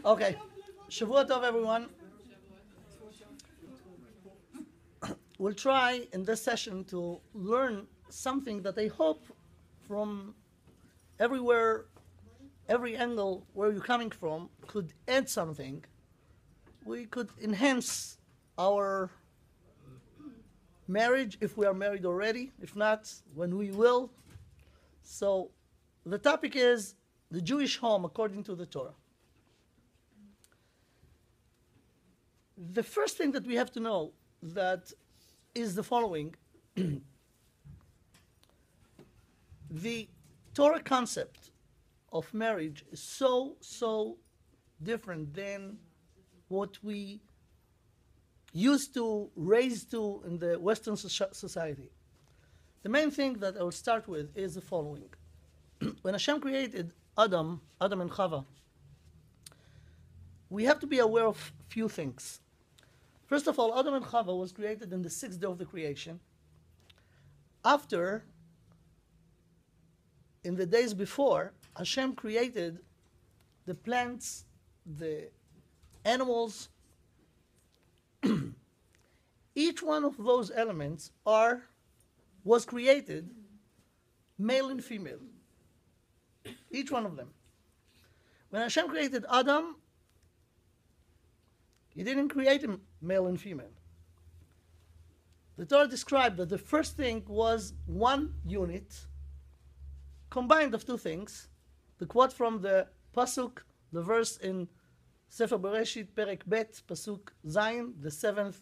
Okay. Shavua Tov, everyone. We'll try in this session to learn something that I hope from everywhere, every angle where you're coming from could add something. We could enhance our marriage if we are married already. If not, when we will. So the topic is the Jewish home according to the Torah. The first thing that we have to know that is the following. The Torah concept of marriage is so different than what we used to raise to in the Western society. The main thing that I will start with is the following. When Hashem created Adam and Chava, we have to be aware of few things. First of all, Adam and Chava was created in the sixth day of the creation. After, in the days before, Hashem created the plants, the animals. Each one of those elements was created male and female. Each one of them. When Hashem created Adam, He didn't create him male and female. The Torah described that the first thing was one unit, combined of two things. The quote from the Pasuk, the verse in Sefer Bereshit, Perek Bet, Pasuk Zayin, the 7th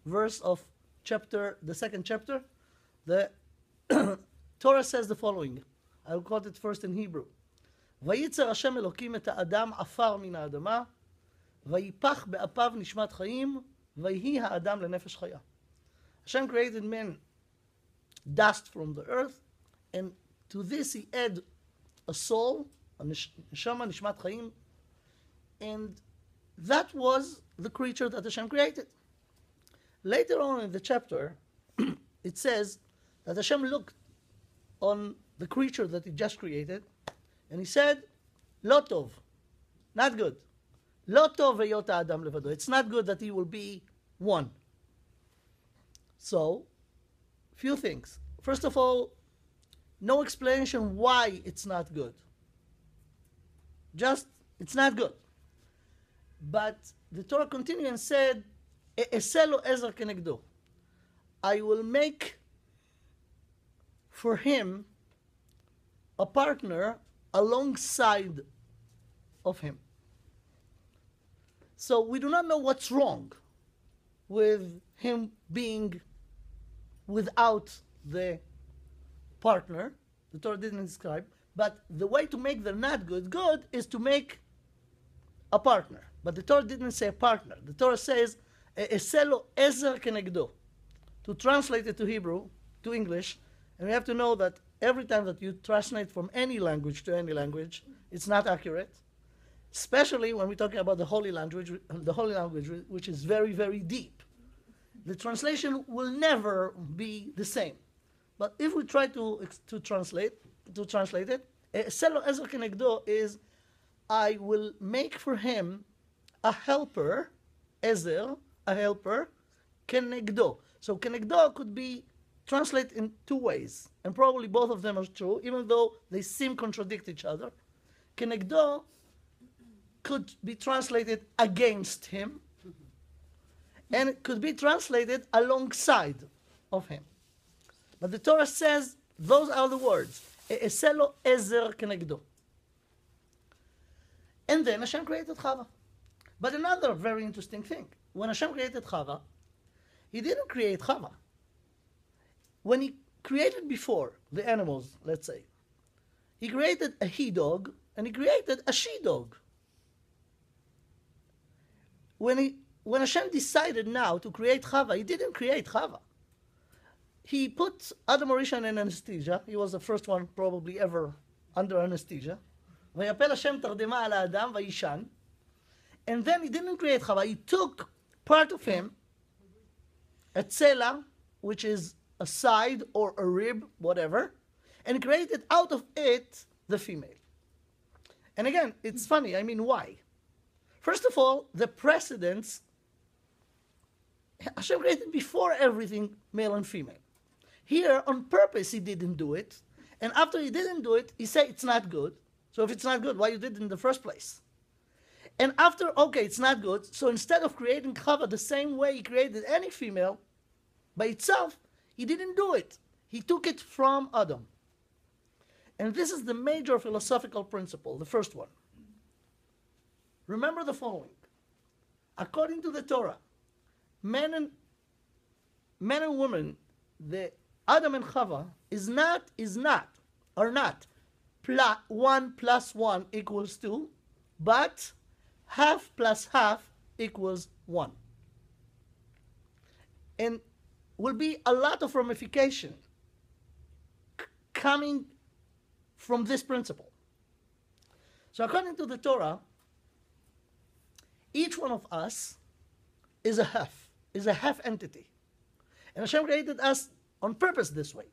verse of the second chapter. The Torah says the following. I'll quote it first in Hebrew. ויצר השם אלוקים את האדם עפר מן האדמה, ויפח באפיו נשמת חיים, ויהי האדם לנפש חיה. Hashem created man dust from the earth, and to this he add a soul, a neshama, nishmat chaim, and that was the creature that Hashem created. Later on in the chapter, it says that Hashem looked on the creature that he just created, and he said, Lo tov, not good. Lo tov heyot ha'adam levado. It's not good that he will be one. So, few things. First of all, no explanation why it's not good. Just, it's not good. But the Torah continued and said, E'eseh lo ezer kenegdo. I will make for him a partner alongside of him. So we do not know what's wrong with him being without the partner. The Torah didn't describe. But the way to make the not good is to make a partner. But the Torah didn't say partner. The Torah says, E'eseh lo ezer kenegdo. To translate it to Hebrew, to English, and we have to know that every time that you translate from any language to any language, it's not accurate. Especially when we're talking about the holy language, which is very, very deep. The translation will never be the same. But if we try to translate it, E'eseh lo ezer kenegdo is, I will make for him a helper, ezer, a helper, kenegdo. So kenegdo could be translated in two ways, and probably both of them are true, even though they seem contradict each other. Kenegdo could be translated against him, and it could be translated alongside of him. But the Torah says those are the words. E'eseh lo ezer kenegdo. And then Hashem created Chava. But another very interesting thing. When Hashem created Chava, He didn't create Chava. When He created before the animals, let's say, He created a he-dog and He created a she-dog. When Hashem decided now to create Chava, He didn't create Chava. He put Adam Rishon in anesthesia. He was the first one probably ever under anesthesia. ויפל השם תרדמה על האדם וישן. And then He didn't create Chava. He took part of him, a tzela, which is a side or a rib, whatever, and created out of it the female. And again, it's funny. I mean, why? First of all, the precedence, Hashem created before everything, male and female. Here, on purpose, he didn't do it. And after he didn't do it, he said it's not good. So if it's not good, why you did it in the first place? And after, okay, it's not good. So instead of creating Chava the same way he created any female by itself, he didn't do it. He took it from Adam. And this is the major philosophical principle, the first one. Remember the following. According to the Torah, men and women, the Adam and Chava are not 1 plus 1 equals 2, but half plus half equals 1. And will be a lot of ramification coming from this principle. So according to the Torah, each one of us is a half entity. And Hashem created us on purpose this way.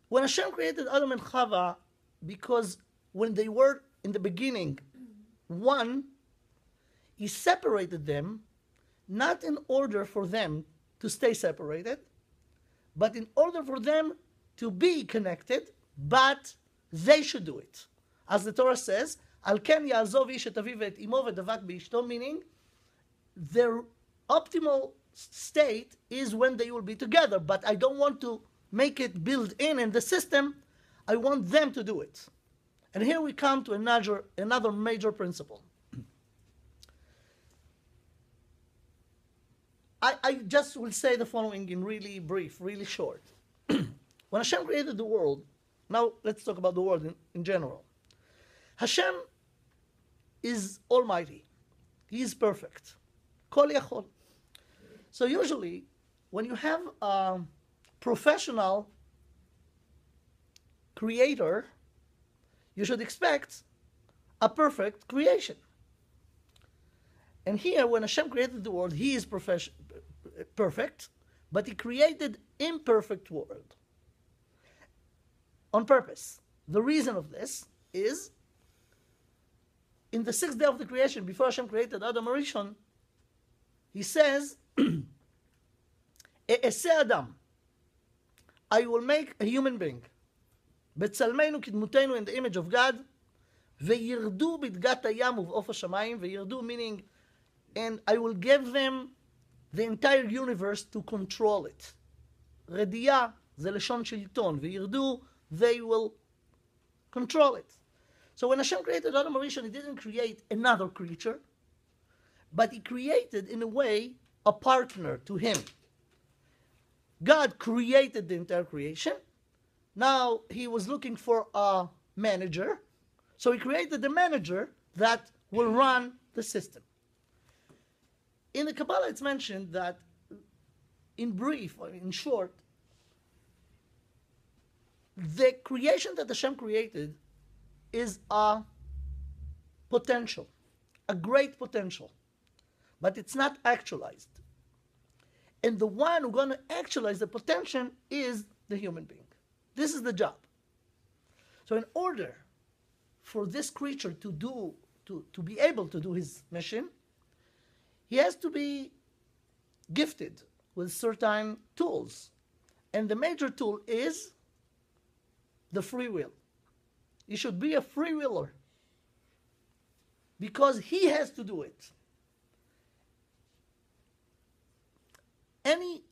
When Hashem created Adam and Chava, because when they were in the beginning one, he separated them, not in order for them to stay separated, but in order for them to be connected, but they should do it. As the Torah says, Al ken ya'azov ish et aviv et imo v'davak b'ishto, meaning their optimal state is when they will be together, but I don't want to make it built in the system. I want them to do it. And here we come to another major principle. I just will say the following in really brief, really short. When Hashem created the world, now let's talk about the world in general. Hashem is almighty. He is perfect. Kol yachol. So usually, when you have a professional creator, you should expect a perfect creation. And here, when Hashem created the world, he is perfect, but he created imperfect world on purpose. The reason of this is, in the sixth day of the creation, before Hashem created Adam Arishon, he says, E'eseh Adam, I will make a human being, B'tzalmeinu kidmutenu, in the image of God, Ve'yirdu b'dgat hayam uv'of hashamayim, Ve'yirdu meaning, and I will give them the entire universe to control it. Rediya, ze leshon shilton, Ve'yirdu, they will control it. So when Hashem created Adam Arishon, he didn't create another creature, but he created, in a way, a partner to him. God created the entire creation. Now he was looking for a manager, so he created the manager that will run the system. In the Kabbalah, it's mentioned that, in brief, or in short, the creation that Hashem created is a potential, a great potential, but it's not actualized. And the one who's going to actualize the potential is the human being. This is the job. So in order for this creature to be able to do his mission, he has to be gifted with certain tools. And the major tool is the free will. He should be a free willer, because he has to do it. Any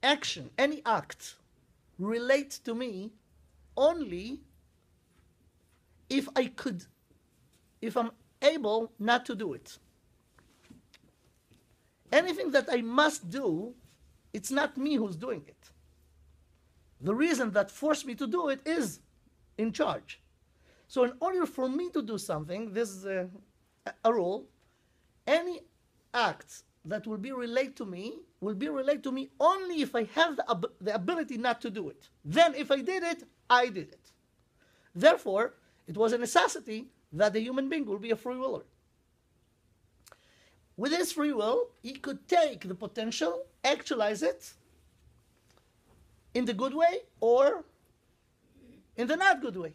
action, any act relates to me only if I'm able not to do it. Anything that I must do, it's not me who's doing it. The reason that forced me to do it is in charge. So in order for me to do something, this is a rule, any act that will be related to me only if I have the ability not to do it. Then if I did it, I did it. Therefore, it was a necessity that the human being will be a free willer. With his free will, he could take the potential, actualize it in the good way or in the not good way.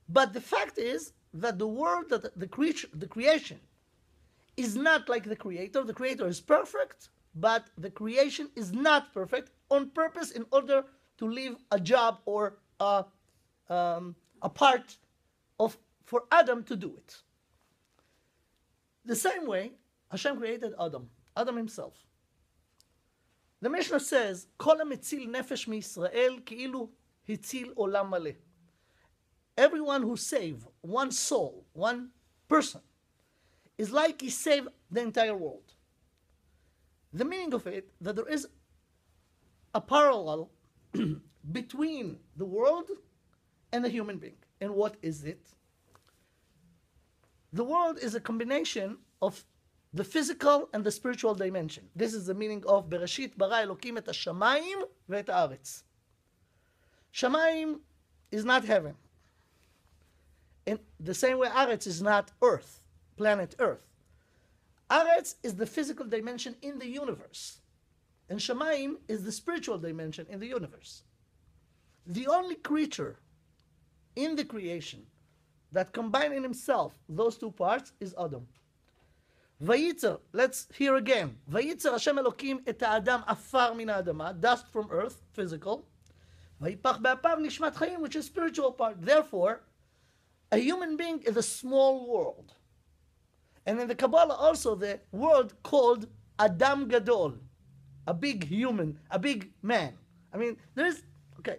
But the fact is that the world, that the creation, is not like the creator. The creator is perfect, but the creation is not perfect on purpose in order to leave a job or a part of for Adam to do it. The same way Hashem created Adam himself. The Mishnah says, "Kol hametzil nefesh miYisrael ki'ilu hitzil olam maleh." Everyone who saved one soul, one person, is like he saved the entire world. The meaning of it, that there is a parallel between the world and the human being. And what is it? The world is a combination of the physical and the spiritual dimension. This is the meaning of Bereshit bara Elokim et hashamayim ve'et haaretz. Shamayim is not heaven. In the same way Aretz is not earth, planet earth. Aretz is the physical dimension in the universe. And Shamayim is the spiritual dimension in the universe. The only creature in the creation that combine in himself those two parts is Adam. Vayitzer, let's hear again. Vayitzer Hashem Elokim et ha'adam afar min ha'adama, dust from earth, physical. Vayipach be'apav nishmat chayim, which is spiritual part. Therefore, a human being is a small world. And in the Kabbalah also the word called Adam Gadol, a big human, a big man. I mean, okay.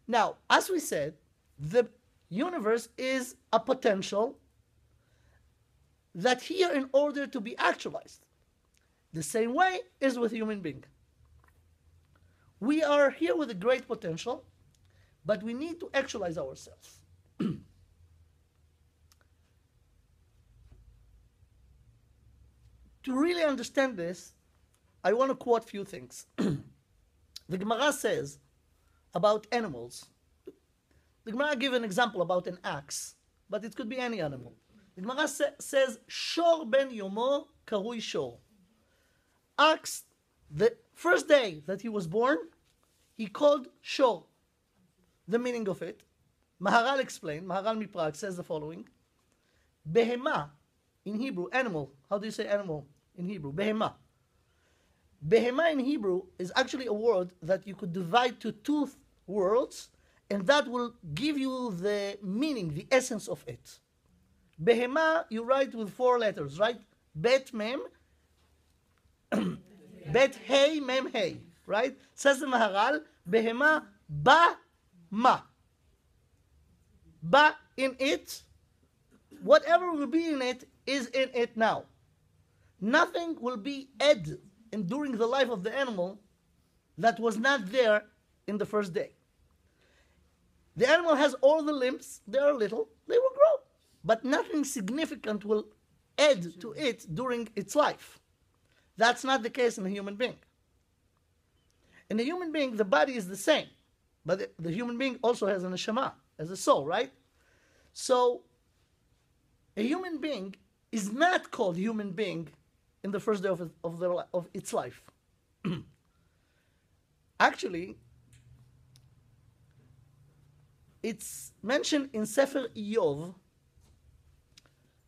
Now, as we said, the universe is a potential that here in order to be actualized. The same way is with human being. We are here with a great potential, but we need to actualize ourselves. To really understand this, I want to quote a few things. The Gemara says about animals. The Gemara gives an example about an axe, but it could be any animal. The Gemara says, Shor ben yomo karui shor. Axe, the first day that he was born, he called shor. The meaning of it, Maharal explained, Maharal Miprag says the following, Behema, in Hebrew, animal. How do you say animal in Hebrew? Behema. Behema in Hebrew is actually a word that you could divide to two words, and that will give you the meaning, the essence of it. Behema, you write with 4 letters, right? Bet mem, bet hey mem hey, right? Says the Maharal, Behema ba ma. Ba in it, whatever will be in it is in it now. Nothing will be added in during the life of the animal that was not there in the first day. The animal has all the limbs, they are little, they will grow. But nothing significant will add to it during its life. That's not the case in a human being. In a human being, the body is the same. But the human being also has an neshama, as a soul, right? So, a human being is not called human being in the first day of its life. Actually, it's mentioned in Sefer Iyov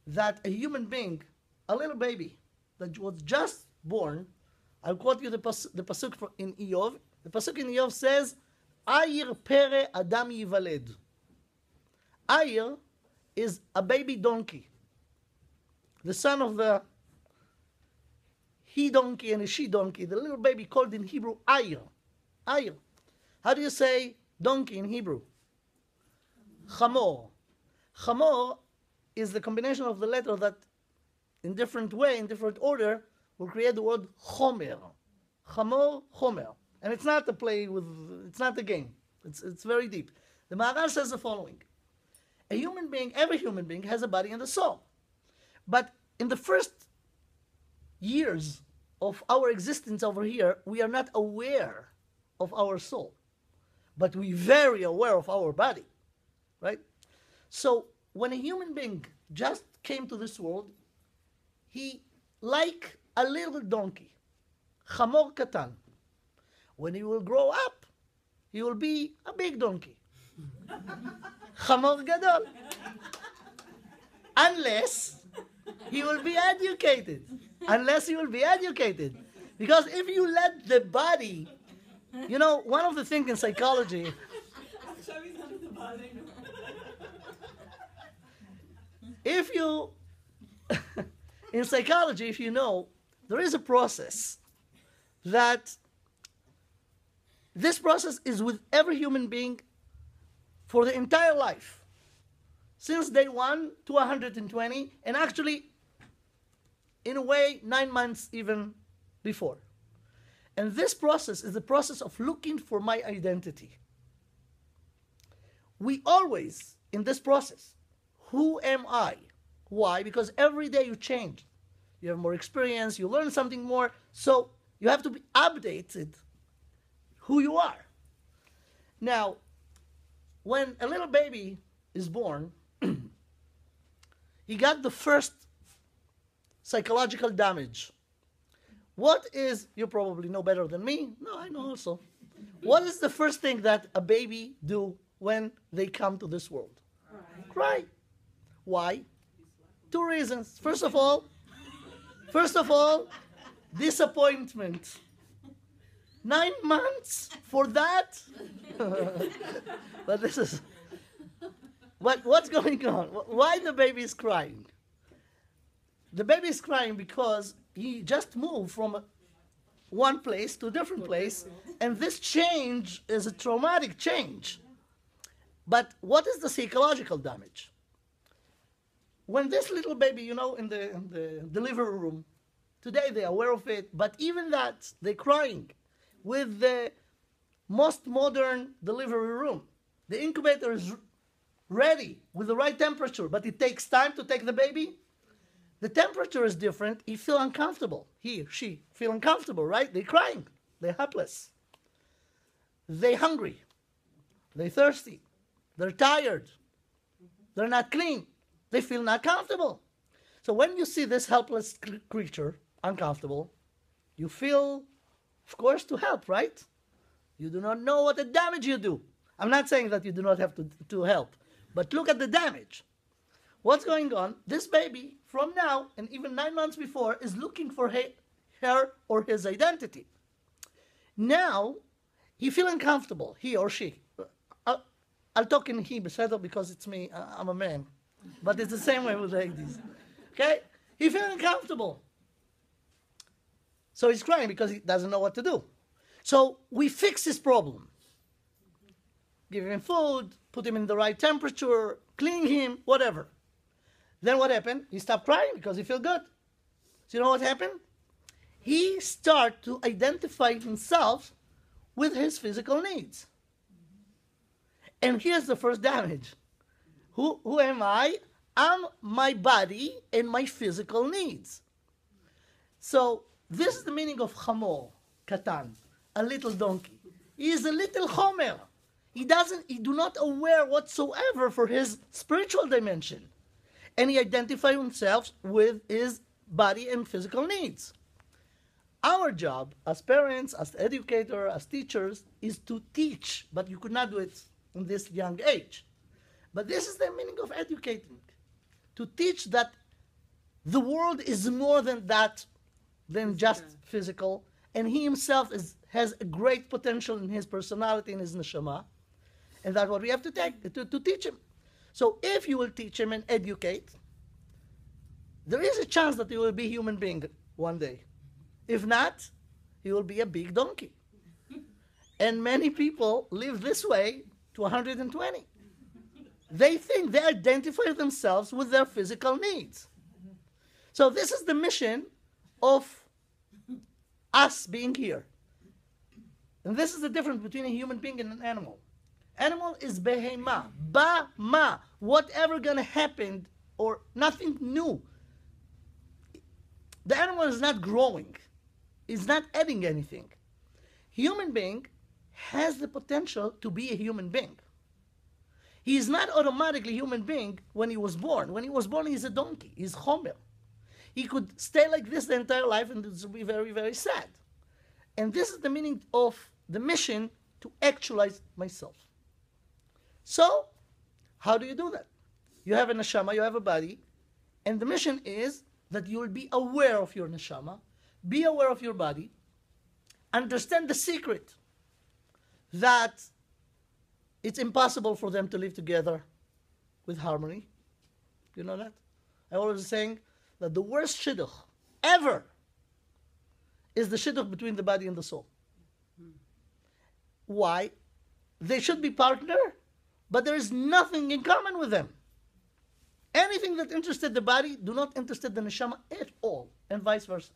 that a human being, a little baby that was just born, I'll quote you the pasuk in Iyov. The pasuk in Iyov says, Ayir pere adam yivaled. Ayir is a baby donkey, the son of the he donkey and a she donkey, the little baby called in Hebrew Ayir. Ayir. How do you say donkey in Hebrew? Chamor. Chamor is the combination of the letter that in different way, in different order, will create the word chomer. Chamor, chomer. And it's not a play with, it's not a game. It's very deep. The Maharal says the following. A human being, every human being has a body and a soul. But in the first years of our existence over here, we are not aware of our soul. But we're very aware of our body. Right? So when a human being just came to this world, he like a little donkey, chamor katan. When he will grow up, he will be a big donkey. Chamor gadol. Unless he will be educated. Unless he will be educated. Because if you let the body, you know, one of the things in psychology, if you, in psychology, if you know, there is a process that this process is with every human being for the entire life. Since day 1 to 120, and actually, in a way, 9 months even before. And this process is the process of looking for my identity. We always, in this process, who am I? Why? Because every day you change. You have more experience, you learn something more, so you have to be updated who you are. Now, when a little baby is born, he got the first psychological damage. What is, you probably know better than me, no, I know also. What is the first thing that a baby do when they come to this world? Cry. Why? 2 reasons. First of all, disappointment. 9 months for that? But this is, what's going on? Why the baby is crying? The baby is crying because he just moved from one place to a different place, and this change is a traumatic change. But what is the psychological damage? When this little baby, you know, in the delivery room, today they're aware of it, but even that, they're crying. With the most modern delivery room, the incubator is ready with the right temperature, but it takes time to take the baby. The temperature is different. He feel uncomfortable. He or she feel uncomfortable, right? They're crying. They're helpless. They're hungry. They're thirsty. They're tired. They're not clean. They feel not comfortable. So when you see this helpless creature, uncomfortable, you feel, of course, to help, right? You do not know what the damage you do. I'm not saying that you do not have to help, but look at the damage. What's going on? This baby, from now, and even 9 months before, is looking for her or his identity. Now, he feels uncomfortable, he or she. I'll talk in he, because it's me, I'm a man. But it's the same way with ladies. Okay? He feels uncomfortable. So he's crying because he doesn't know what to do. So we fix his problem. Give him food, put him in the right temperature, clean him, whatever. Then what happened? He stopped crying because he felt good. So you know what happened? He started to identify himself with his physical needs. And here's the first damage. Who am I? I'm my body and my physical needs. So this is the meaning of chamor, katan, a little donkey. He is a little chomer. He do not aware whatsoever for his spiritual dimension. And he identifies himself with his body and physical needs. Our job as parents, as educators, as teachers, is to teach, but you could not do it in this young age. But this is the meaning of educating. To teach that the world is more than that, than just physical, and he himself has a great potential in his personality, in his neshama, and that's what we have to teach him. So if you will teach him and educate, there is a chance that he will be a human being one day. If not, he will be a big donkey. And many people live this way to 120. They think they identify themselves with their physical needs. So this is the mission of us being here. And this is the difference between a human being and an animal. Animal is behema, ba-ma, whatever gonna happen or nothing new. The animal is not growing, is not adding anything. Human being has the potential to be a human being. He is not automatically a human being when he was born. When he was born, he's a donkey, he's chomer. He could stay like this the entire life and it would be very, very sad. And this is the meaning of the mission to actualize myself. So, How do you do that? You have a neshama, you have a body, and the mission is that you will be aware of your neshama, be aware of your body, understand the secret that it's impossible for them to live together with harmony. You know that? I always saying that the worst shidduch ever is the shidduch between the body and the soul. Why? They should be partner, but there is nothing in common with them. Anything that interested the body do not interested the neshama at all, and vice versa.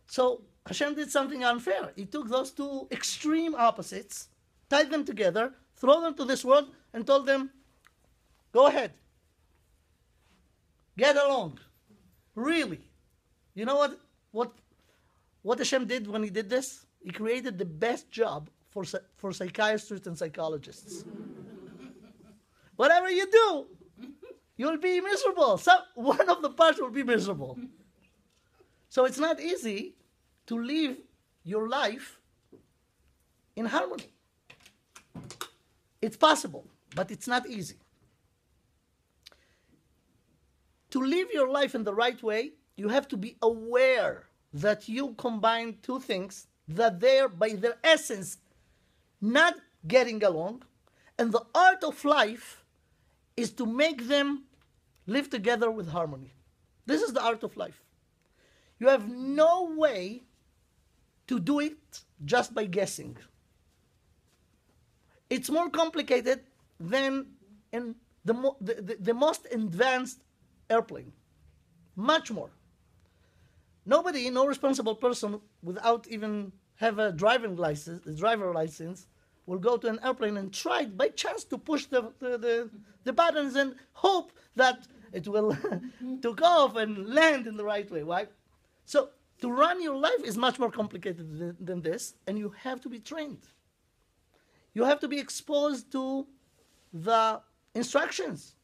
So Hashem did something unfair. He took those two extreme opposites, tied them together, throw them to this world, and told them, go ahead. Get along. Really. You know what Hashem did when he did this? He created the best job for psychiatrists and psychologists. Whatever you do, you'll be miserable. One of the parts will be miserable. So it's not easy to live your life in harmony. It's possible, but it's not easy. To live your life in the right way, you have to be aware that you combine two things that they're, by their essence, not getting along. And the art of life is to make them live together with harmony. This is the art of life. You have no way to do it just by guessing. It's more complicated than in the most advanced airplane. Much more. Nobody, no responsible person without even have a driver license will go to an airplane and try by chance to push the buttons and hope that it will take off and land in the right way, right? So to run your life is much more complicated than this, and you have to be trained. You have to be exposed to the instructions.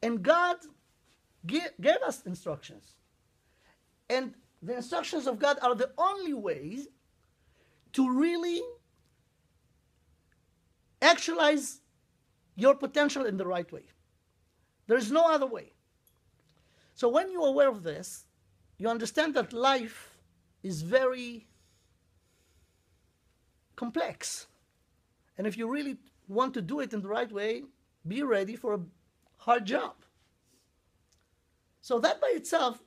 And God gave us instructions. And the instructions of God are the only ways to really actualize your potential in the right way. There is no other way. So when you're aware of this, you understand that life is very complex. And if you really want to do it in the right way, be ready for a hard job. So that by itself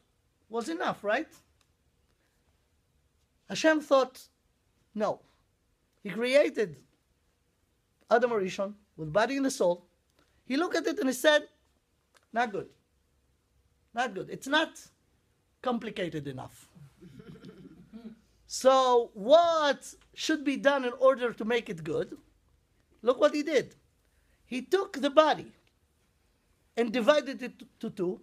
was enough, right? Hashem thought, no. He created Adam Rishon with body and the soul. He looked at it and he said, not good. Not good. It's not complicated enough. So what should be done in order to make it good? Look what he did. He took the body and divided it to two.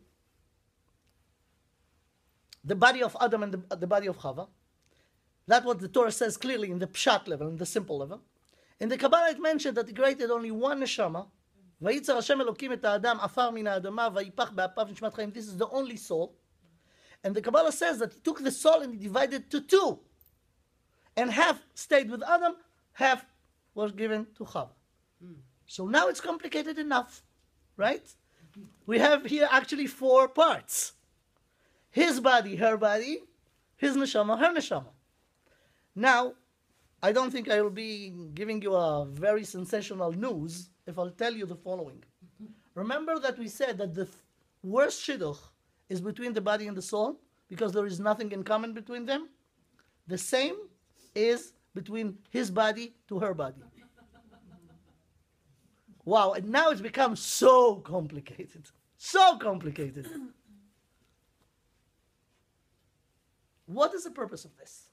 The body of Adam and the body of Chava. That's what the Torah says clearly in the pshat level, in the simple level. In the Kabbalah it mentioned that he created only one neshama. ויצר השם אלוקים את האדם עפר מן האדמה ויפח באפיו נשמת חיים. This is the only soul. And the Kabbalah says that he took the soul and he divided to two. And half stayed with Adam, half was given to Chava. So now it's complicated enough, right? We have here actually 4 parts. His body, her body, his neshama, her neshama. Now, I don't think I will be giving you a very sensational news if I'll tell you the following. Remember that we said that the worst shidduch is between the body and the soul because there is nothing in common between them? The same is between his body to her body. Wow, and now it's become so complicated. So complicated. What is the purpose of this?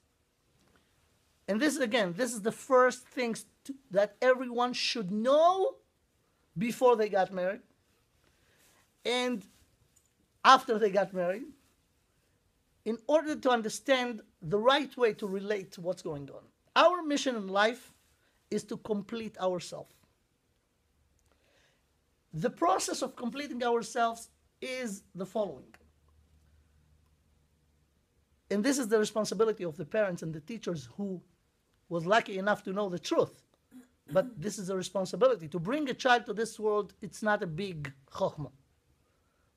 And this, again, this is the first things that everyone should know before they got married and after they got married, in order to understand the right way to relate to what's going on. Our mission in life is to complete ourselves. The process of completing ourselves is the following. And this is the responsibility of the parents and the teachers who was lucky enough to know the truth. but this is a responsibility. To bring a child to this world, it's not a big chokhmah.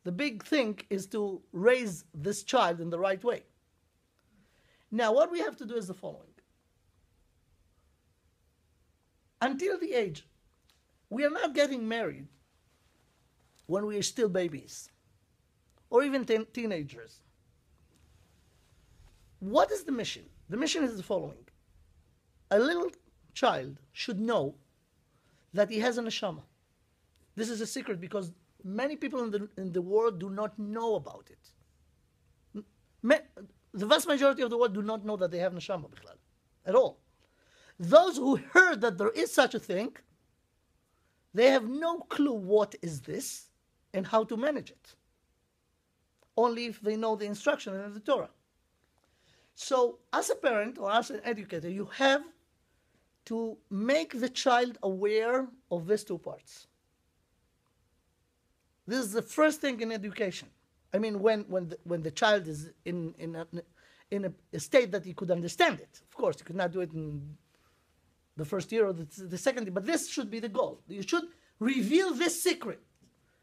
The big thing is to raise this child in the right way. Now, what we have to do is the following. Until the age, we are not getting married when we are still babies or even teenagers. What is the mission? The mission is the following. A little child should know that he has a neshama. This is a secret because many people in the world do not know about it. The vast majority of the world do not know that they have neshama at all. Those who heard that there is such a thing, they have no clue what is this and how to manage it. Only if they know the instruction in the Torah. So, as a parent or as an educator, you have to make the child aware of these two parts. This is the first thing in education. I mean, when the child is in a state that he could understand it. Of course, you could not do it in the first year or the second year, but this should be the goal. You should reveal this secret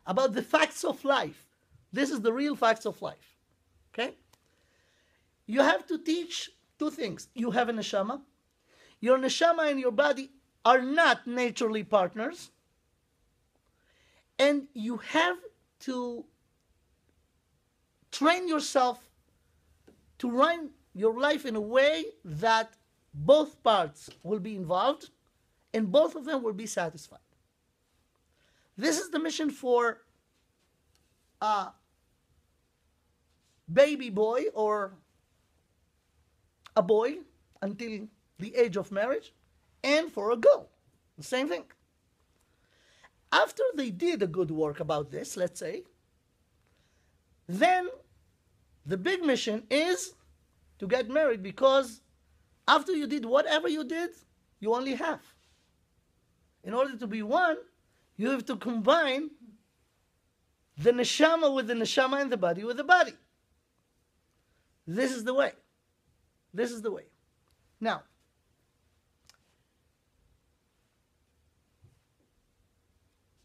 about the facts of life. This is the real facts of life. Okay? You have to teach two things. You have a neshama. Your neshama and your body are not naturally partners. And you have to train yourself to run your life in a way that both parts will be involved and both of them will be satisfied. This is the mission for a baby boy or a boy until the age of marriage, and for a girl, the same thing. After they did a good work about this, let's say, then the big mission is to get married, because after you did whatever you did, you only have. In order to be one, you have to combine the neshama with the neshama and the body with the body. This is the way. This is the way. Now,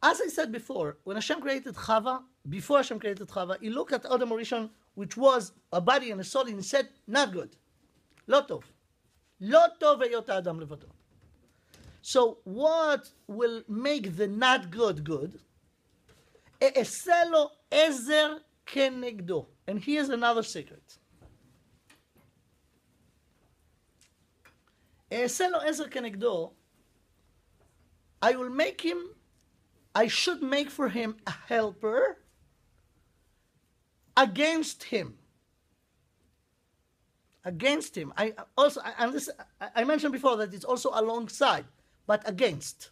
as I said before, when Hashem created Chava, before Hashem created Chava, He looked at Adam Rishon, which was a body and a soul, and He said, not good. Lo tov. Lo tov heyot Adam levado. So what will make the not good good? E'eseh lo ezer kenegdo. And here's another secret. E'eseh lo ezer kenegdo. I should make for him a helper against him. Against him. I mentioned before that it's also alongside, but against.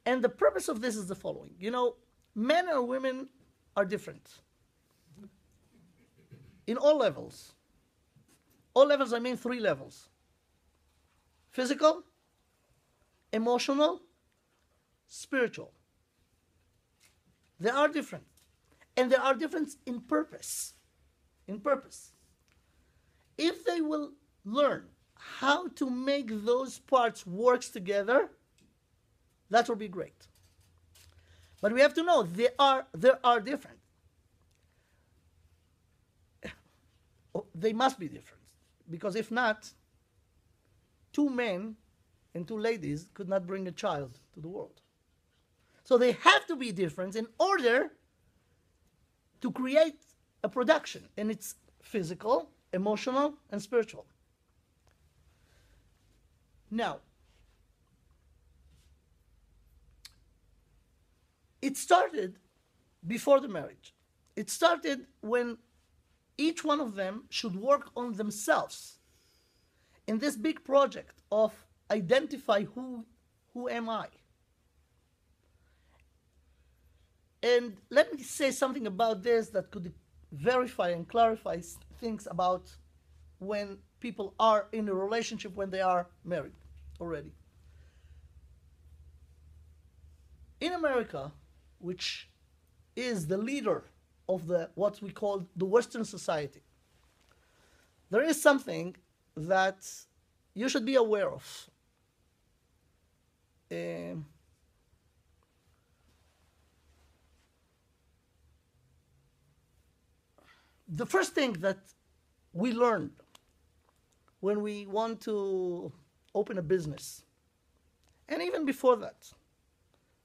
And the purpose of this is the following. You know, men and women are different. In all levels. All levels, I mean 3 levels. Physical, emotional, spiritual. They are different. And there are differences in purpose. In purpose. If they will learn how to make those parts work together, that will be great. But we have to know they are different. They must be different. Because if not, 2 men and 2 ladies could not bring a child to the world. So they have to be different in order to create a production. And it's physical, emotional, and spiritual. Now, it started before the marriage. It started when each one of them should work on themselves in this big project of identify who am I. And let me say something about this that could verify and clarify things about when people are in a relationship when they are married already. In America, which is the leader of what we call the Western society, there is something that you should be aware of. The first thing that we learned when we want to open a business, and even before that,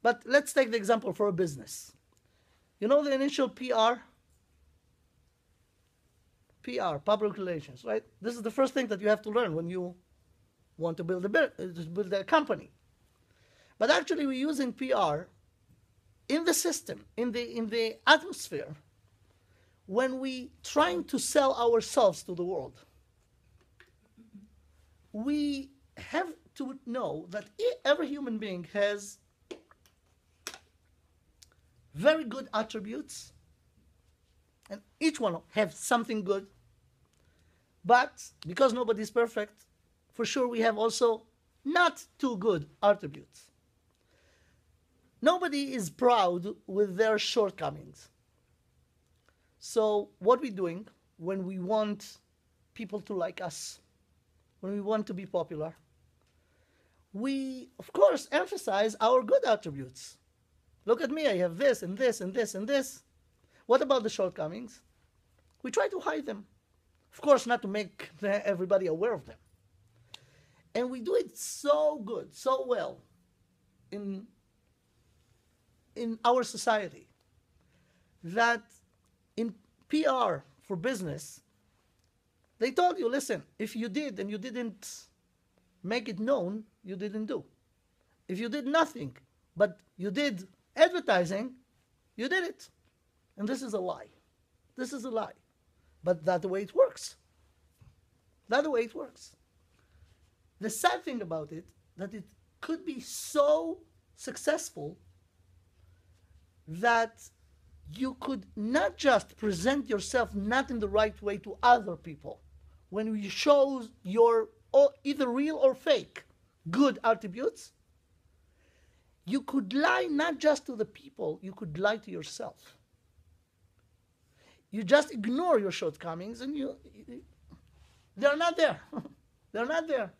but let's take the example for a business. You know the initial PR, public relations, right? This is the first thing that you have to learn when you want to build a company. But actually, we're using PR in the system, in the atmosphere, when we trying to sell ourselves to the world. We have to know that every human being has very good attributes, and each one have something good. But because nobody's perfect, for sure we have also not too good attributes. Nobody is proud with their shortcomings. So what we're doing when we want people to like us, when we want to be popular, we, of course, emphasize our good attributes. Look at me, I have this and this and this and this. What about the shortcomings? We try to hide them. Of course, not to make everybody aware of them. And we do it so good, so well in our society that in PR for business, they told you, listen, if you did and you didn't make it known, you didn't do. If you did nothing, but you did advertising, you did it. And this is a lie. This is a lie. But that's the way it works. That's the way it works. The sad thing about it, that it could be so successful that you could not just present yourself not in the right way to other people. When you show your either real or fake good attributes, you could lie not just to the people, you could lie to yourself. You just ignore your shortcomings and they're not there. They're not there.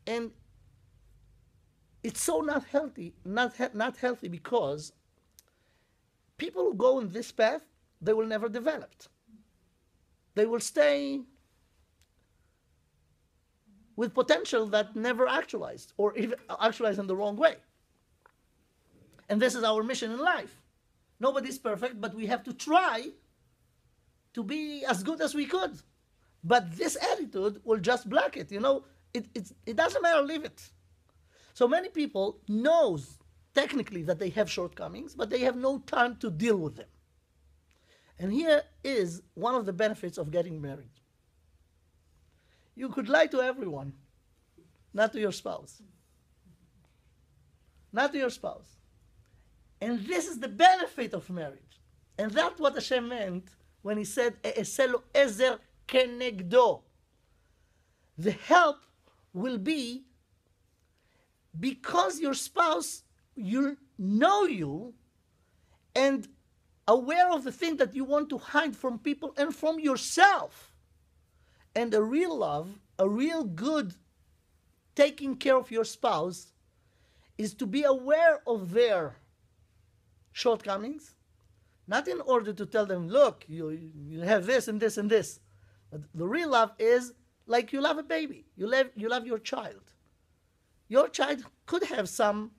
And it's so not healthy, not healthy, because people who go in this path, they will never develop. They will stay with potential that never actualized, or even actualized in the wrong way. And this is our mission in life. Nobody's perfect, but we have to try to be as good as we could. But this attitude will just block it. You know, it doesn't matter, leave it. So many people knows technically that they have shortcomings, but they have no time to deal with them. And here is one of the benefits of getting married. You could lie to everyone, not to your spouse. Not to your spouse. And this is the benefit of marriage. And that's what Hashem meant when he said, "E'eseh lo ezer kenegdo." The help will be because your spouse, you know you, and aware of the thing that you want to hide from people and from yourself. And a real love, a real good taking care of your spouse is to be aware of their shortcomings, not in order to tell them, look, you have this and this and this. But the real love is like you love a baby. You love your child. Your child could have some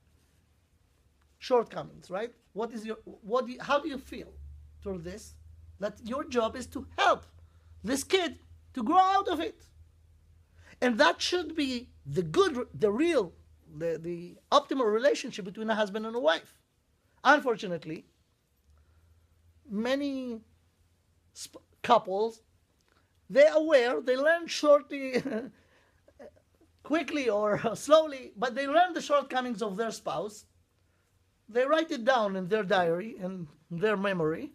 shortcomings, right? How do you feel toward this? That your job is to help this kid to grow out of it. And that should be the optimal relationship between a husband and a wife. Unfortunately, many couples, they're aware, they learn shortly, quickly or slowly, but they learn the shortcomings of their spouse. They write it down in their diary, in their memory,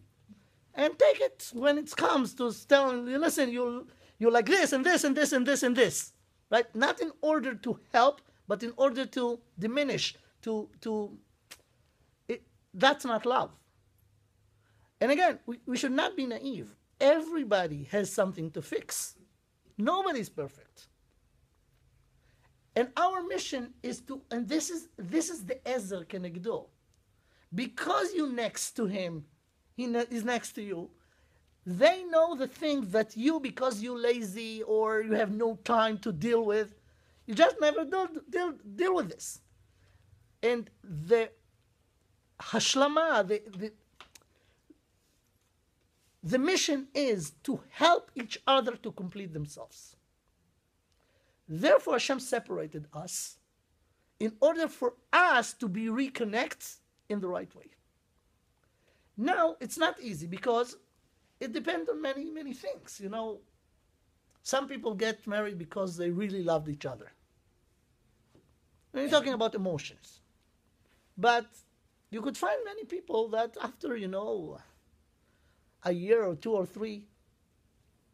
and take it when it comes to telling you, listen, you like this and this and this and this and this, right? Not in order to help, but in order to diminish, that's not love. And again, we should not be naive. Everybody has something to fix. Nobody's perfect. And our mission is to, and this is the Ezer Kenegdo. Because you're next to him, is next to you, they know the things that you, because you're lazy or you have no time to deal with, you just never deal with this. And the hashlama, the mission is to help each other to complete themselves. Therefore, Hashem separated us in order for us to be reconnected in the right way. Now, it's not easy because it depends on many, many things. You know, some people get married because they really loved each other. We're talking about emotions. But you could find many people that after, a year or 2 or 3,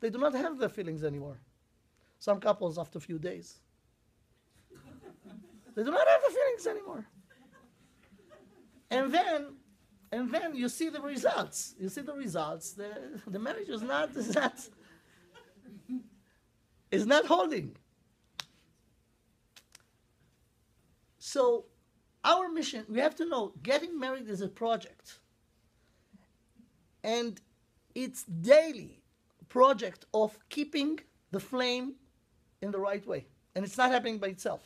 they do not have the feelings anymore. Some couples after a few days. They do not have the feelings anymore. And then you see the results. You see the results. The marriage is not holding. So our mission, we have to know, getting married is a project. And it's daily project of keeping the flame in the right way. And it's not happening by itself.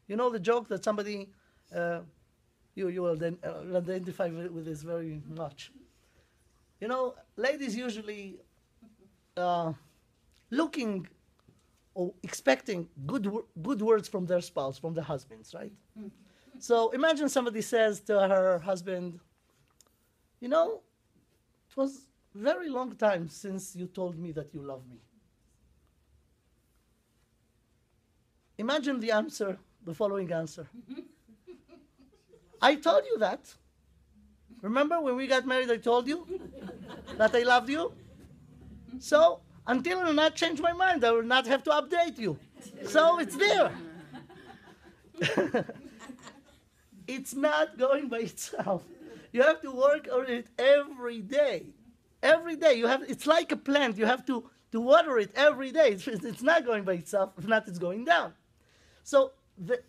You know the joke that somebody, you will then identify with this very much. You know, ladies usually looking or expecting good words from their spouse, from their husbands, right? So imagine somebody says to her husband, it was a very long time since you told me that you love me. Imagine the answer, the following answer. I told you that. Remember when we got married, I told you that I loved you? So, until I will not change my mind, I will not have to update you. So, it's there. It's not going by itself. You have to work on it every day. Every day. It's like a plant. You have to water it every day. It's not going by itself. If not, it's going down. So, the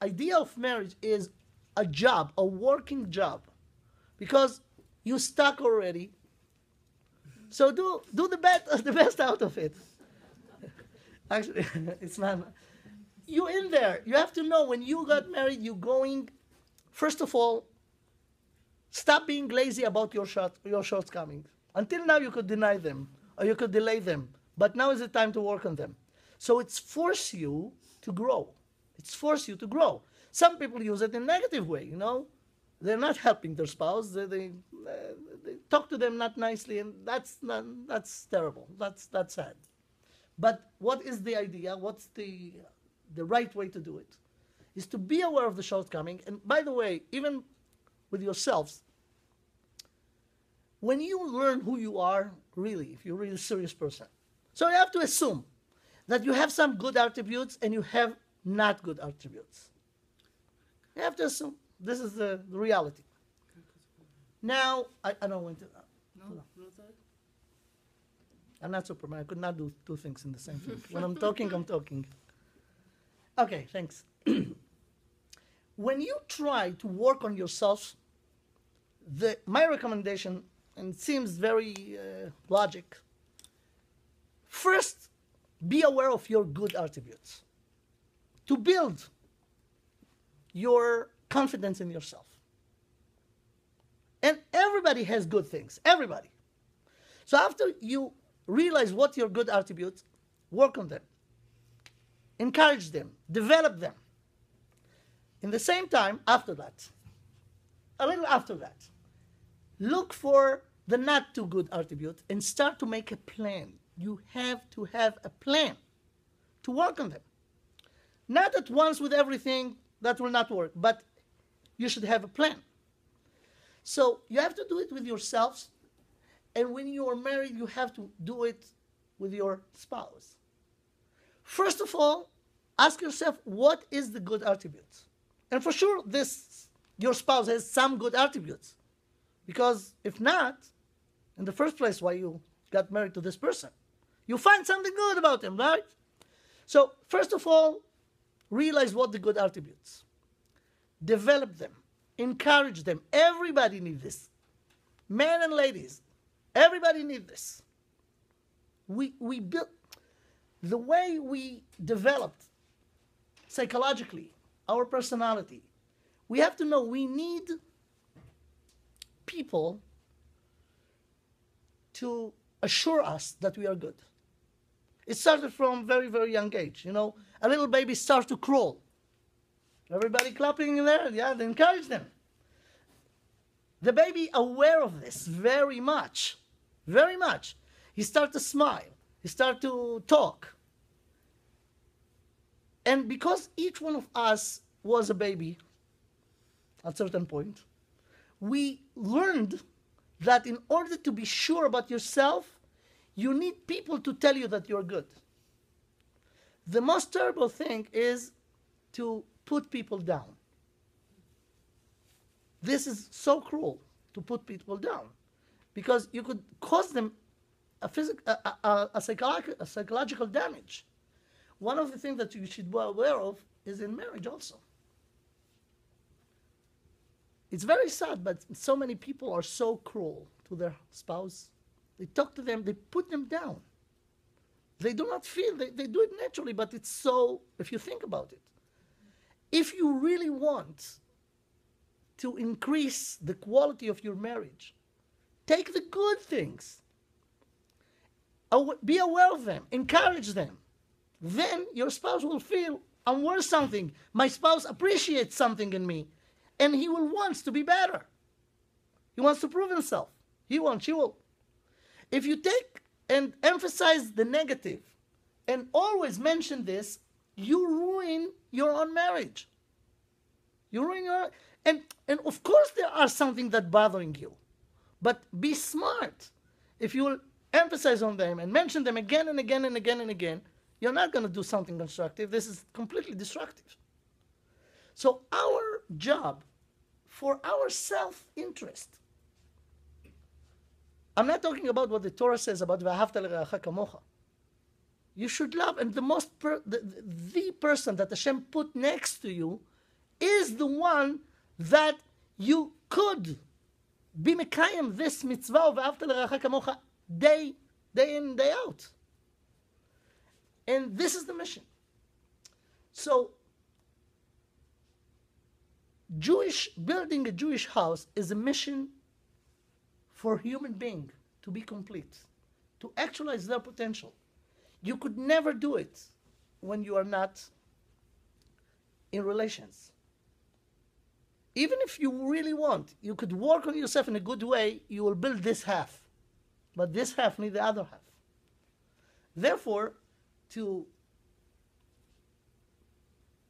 idea of marriage is a job, a working job, because you're stuck already. So do the best out of it. Actually, it's not. You're in there. You have to know when you got married, you're going. First of all, stop being lazy about your shortcomings. Until now, you could deny them or you could delay them, but now is the time to work on them. So it's force you to grow. It's force you to grow. Some people use it in a negative way, They're not helping their spouse. They talk to them not nicely, and that's terrible. That's sad. But what is the idea? What's the right way to do it? Is to be aware of the shortcoming. And by the way, even with yourselves, when you learn who you are, really, if you're really a serious person, so you have to assume that you have some good attributes and you have not good attributes. You have to assume this is the reality. Now, I don't want to. No, I'm not Superman. I could not do 2 things in the same thing. When I'm talking, I'm talking. Okay, thanks. When you try to work on yourself, my recommendation, and it seems very logic, first, be aware of your good attributes to build your confidence in yourself. And everybody has good things, everybody. So after you realize what your good attributes, work on them. Encourage them, develop them. In the same time, after that, a little after that, look for the not too good attributes and start to make a plan. You have to have a plan to work on them. Not at once with everything, that will not work, but you should have a plan. So you have to do it with yourselves, and when you are married, you have to do it with your spouse. First of all, ask yourself, what is the good attributes? And for sure, your spouse has some good attributes. Because if not, in the first place, why you got married to this person? You find something good about him, right? So, first of all, realize what the good attributes. Develop them. Encourage them. Everybody needs this. Men and ladies, everybody needs this. We built, the way we developed psychologically our personality, we have to know we need people to assure us that we are good. It started from very, very young age. You know, a little baby starts to crawl. Everybody clapping in there, yeah, they encourage them. The baby aware of this very much, very much. He starts to smile. He starts to talk. And because each one of us was a baby at a certain point, we learned that in order to be sure about yourself, you need people to tell you that you're good. The most terrible thing is to put people down. This is so cruel, to put people down, because you could cause them a psychological damage. One of the things that you should be aware of is in marriage also. It's very sad, but so many people are so cruel to their spouse. They talk to them, they put them down. They do not feel, they do it naturally, but it's so, if you think about it. If you really want to increase the quality of your marriage, take the good things. Be aware of them, encourage them. Then your spouse will feel, I'm worth something. My spouse appreciates something in me. And he will want to be better. He wants to prove himself. She will. If you take and emphasize the negative and always mention this, you ruin your own marriage. You ruin your, and of course there are something that bothering you, but be smart. If you will emphasize on them and mention them again and again and again and again, you're not going to do something constructive. This is completely destructive. So our job, for our self-interest, I'm not talking about what the Torah says about v'ahavta l'reacha kamocha. You should love, and the person that Hashem put next to you is the one that you could be mekayem this mitzvah of v'ahavta l'reacha kamocha day in, day out. And this is the mission. So, building a Jewish house is a mission for human being to be complete, to actualize their potential. You could never do it when you are not in relations. Even if you really want, you could work on yourself in a good way, you will build this half. But this half needs the other half. Therefore, to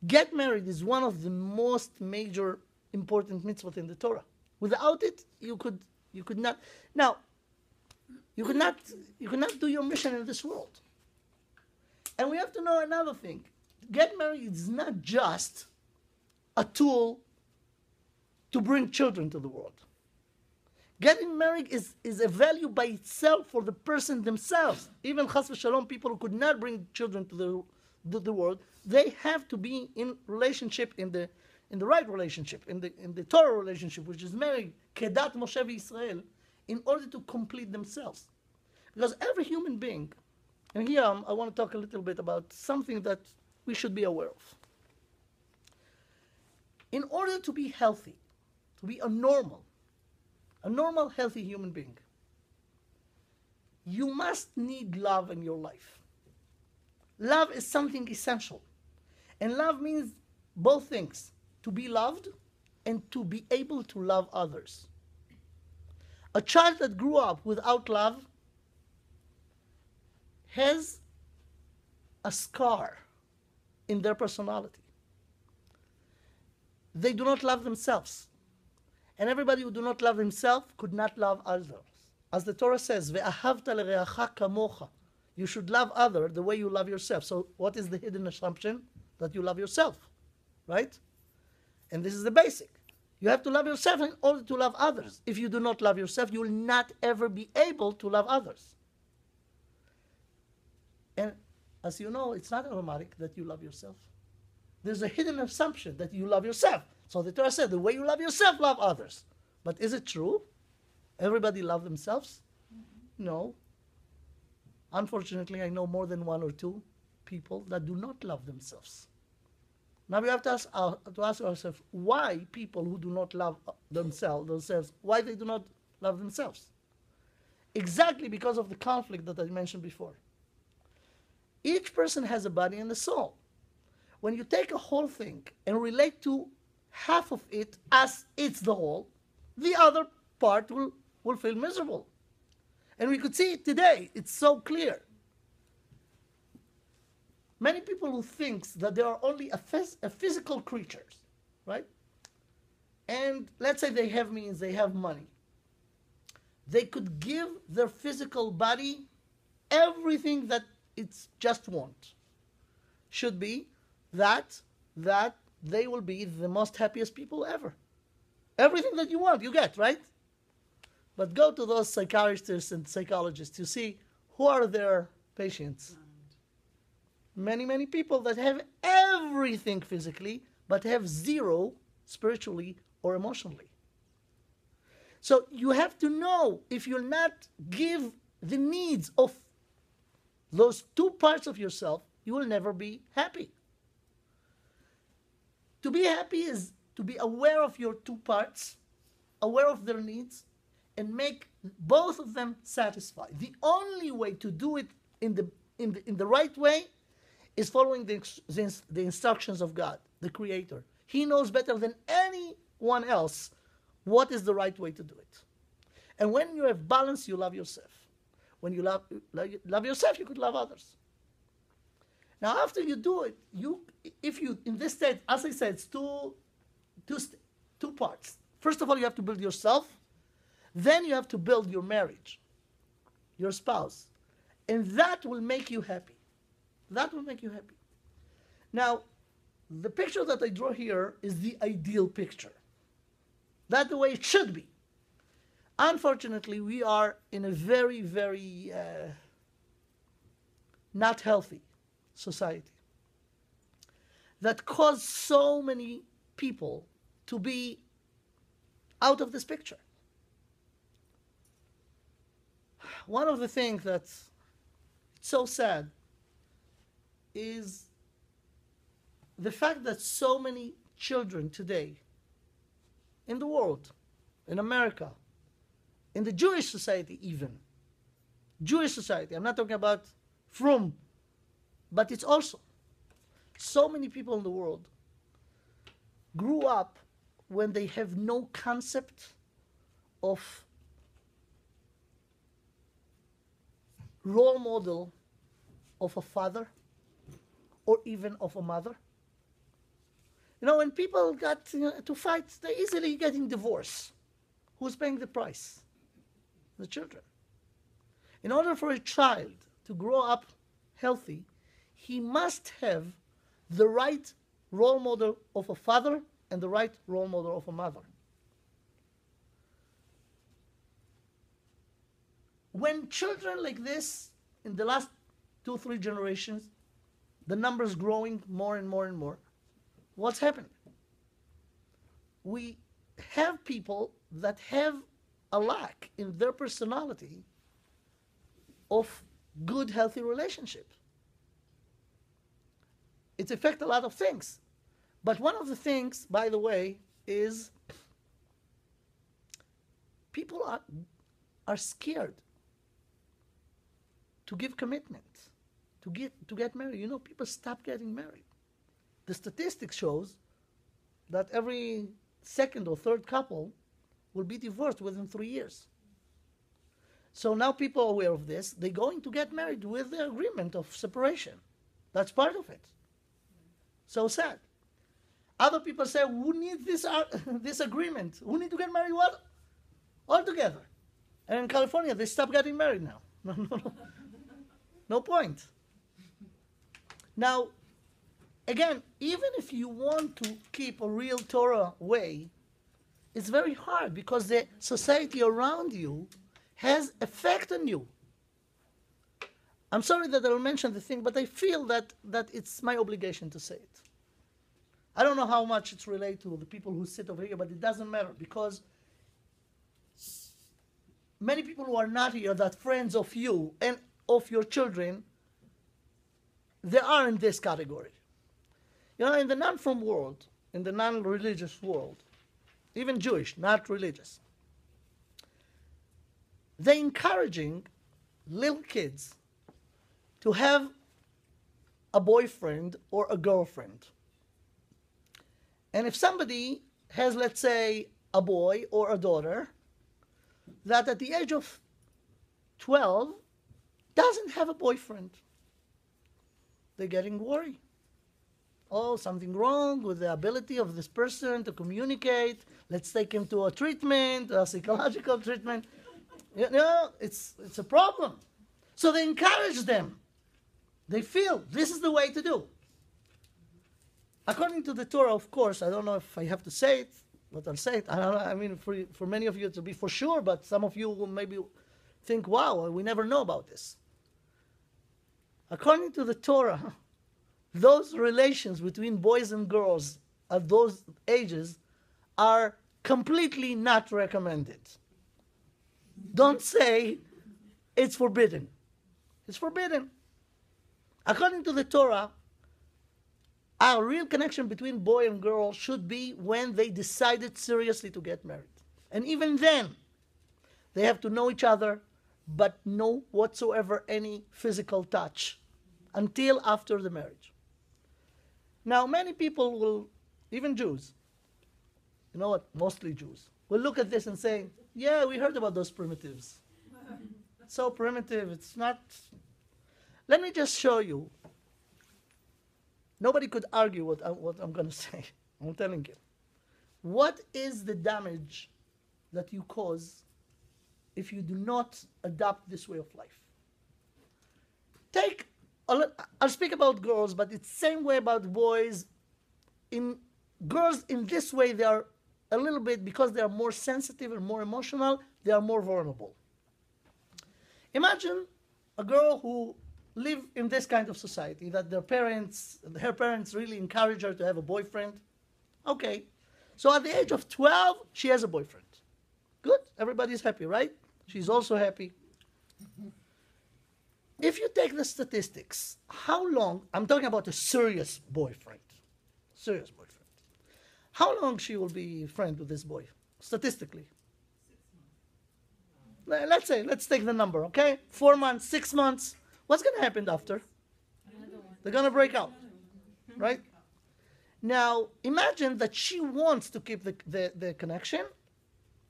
get married is one of the most major important mitzvot in the Torah. Without it, you could not. Now, you could not do your mission in this world. And we have to know another thing. Get married is not just a tool to bring children to the world. Getting married is a value by itself for the person themselves. Even chas v'shalom, people who could not bring children to the world, they have to be in relationship, in the right relationship, in the Torah relationship, which is married, kedat Moshe v'Yisrael, in order to complete themselves. Because every human being, and here I want to talk a little bit about something that we should be aware of. In order to be healthy, to be a normal, healthy human being, you must need love in your life. Love is something essential. And love means both things, to be loved and to be able to love others. A child that grew up without love has a scar in their personality. They do not love themselves. And everybody who do not love himself could not love others. As the Torah says, ve'ahavta l'reacha kamocha. You should love others the way you love yourself. So what is the hidden assumption? That you love yourself, right? And this is the basic. You have to love yourself in order to love others. If you do not love yourself, you will not ever be able to love others. And as you know, it's not automatic that you love yourself. There's a hidden assumption that you love yourself. So the Torah said, the way you love yourself, love others. But is it true? Everybody love themselves? No. Unfortunately, I know more than one or two people that do not love themselves. Now we have to ask ourselves why people who do not love themselves, why they do not love themselves. Exactly because of the conflict that I mentioned before. Each person has a body and a soul. When you take a whole thing and relate to half of it as it's the whole, the other part will feel miserable. And we could see it today. It's so clear. Many people who think that they are only a physical creatures, right? And let's say they have means, they have money. They could give their physical body everything that it's just want. Should be that they will be the most happiest people ever. Everything that you want, you get, right? But go to those psychiatrists and psychologists to see who are their patients. Many, many people that have everything physically, but have zero spiritually or emotionally. So you have to know, if you'll not give the needs of those two parts of yourself, you will never be happy. To be happy is to be aware of your two parts, aware of their needs, and make both of them satisfied. The only way to do it in the right way is following the instructions of God, the Creator. He knows better than anyone else what is the right way to do it. And when you have balance, you love yourself. When you love yourself, you could love others. Now, after you do it, if you in this state, as I said, it's two parts. First of all, you have to build yourself. Then you have to build your marriage, your spouse, and that will make you happy. That will make you happy. Now, the picture that I draw here is the ideal picture. That's the way it should be. Unfortunately, we are in a very, very not healthy society that caused so many people to be out of this picture. One of the things that's so sad is the fact that so many children today in the world, in America, in the Jewish society even, Jewish society, I'm not talking about from, but it's also, so many people in the world grew up when they have no concept of role model of a father or even of a mother. You know, when people got to fight, they're easily getting divorced. Who's paying the price? The children. In order for a child to grow up healthy, he must have the right role model of a father and the right role model of a mother. When children like this, in the last 2-3 generations, the numbers growing more and more and more, what's happening? We have people that have a lack in their personality of good, healthy relationships. It affects a lot of things. But one of the things, by the way, is people are scared to give commitment, to get married. You know, people stop getting married. The statistics shows that every second or third couple will be divorced within 3 years. So now people are aware of this. They're going to get married with the agreement of separation. That's part of it. So sad. Other people say, who needs this agreement? Who need to get married what? All together. And in California, they stop getting married now. No point. Now, again, even if you want to keep a real Torah way, it's very hard because the society around you has effect on you. I'm sorry that I'll mention the thing, but I feel that it's my obligation to say it. I don't know how much it's related to the people who sit over here, but it doesn't matter because many people who are not here, that friends of you and of your children, they are in this category. You know, in the non-frum world, in the non-religious world, even Jewish, not religious, they're encouraging little kids to have a boyfriend or a girlfriend. And if somebody has, let's say, a boy or a daughter that at the age of 12 doesn't have a boyfriend, they're getting worried. Oh, something wrong with the ability of this person to communicate. Let's take him to a treatment, a psychological treatment. You know, it's a problem. So they encourage them. They feel this is the way to do. According to the Torah, of course, I don't know if I have to say it, but I'll say it. I don't know, I mean, for many of you to be for sure, but some of you will maybe think, wow, we never know about this. According to the Torah, those relations between boys and girls at those ages are completely not recommended. Don't say it's forbidden. It's forbidden. According to the Torah, our real connection between boy and girl should be when they decided seriously to get married. And even then, they have to know each other, but no whatsoever any physical touch until after the marriage. Now, many people will, even Jews, you know what, mostly Jews, will look at this and say, yeah, we heard about those primitives. It's so primitive, it's not... Let me just show you. Nobody could argue what I'm going to say. I'm telling you. What is the damage that you cause if you do not adopt this way of life? I'll speak about girls, but it's the same way about boys. Girls in this way, they are a little bit, because they are more sensitive and more emotional, they are more vulnerable. Imagine a girl who live in this kind of society, that her parents really encourage her to have a boyfriend. Okay. So at the age of 12, she has a boyfriend. Good. Everybody's happy, right? She's also happy. If you take the statistics, how long, I'm talking about a serious boyfriend. How long she will be friend with this boy, statistically? Let's take the number, okay? 4 months, 6 months. What's going to happen after? They're going to break out, right? Now, imagine that she wants to keep the connection,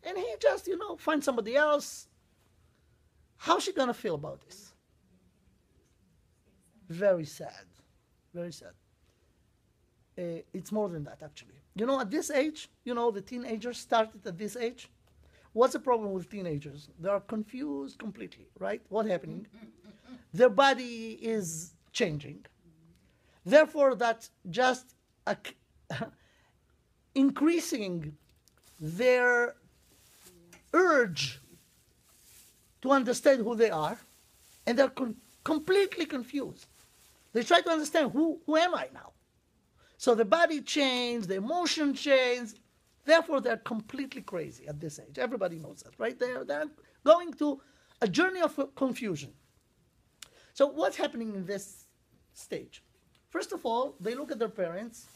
and he just, finds somebody else. How's she going to feel about this? Very sad. Very sad. It's more than that, actually. At this age, the teenagers started at this age. What's the problem with teenagers? They are confused completely, right? What's happening? Their body is changing. Therefore, that's just increasing their urge to understand who they are, and they're completely confused. They try to understand, who am I now? So the body changed, the emotion changed. Therefore, they're completely crazy at this age. Everybody knows that, right? They're going to a journey of confusion. So what's happening in this stage? First of all, they look at their parents,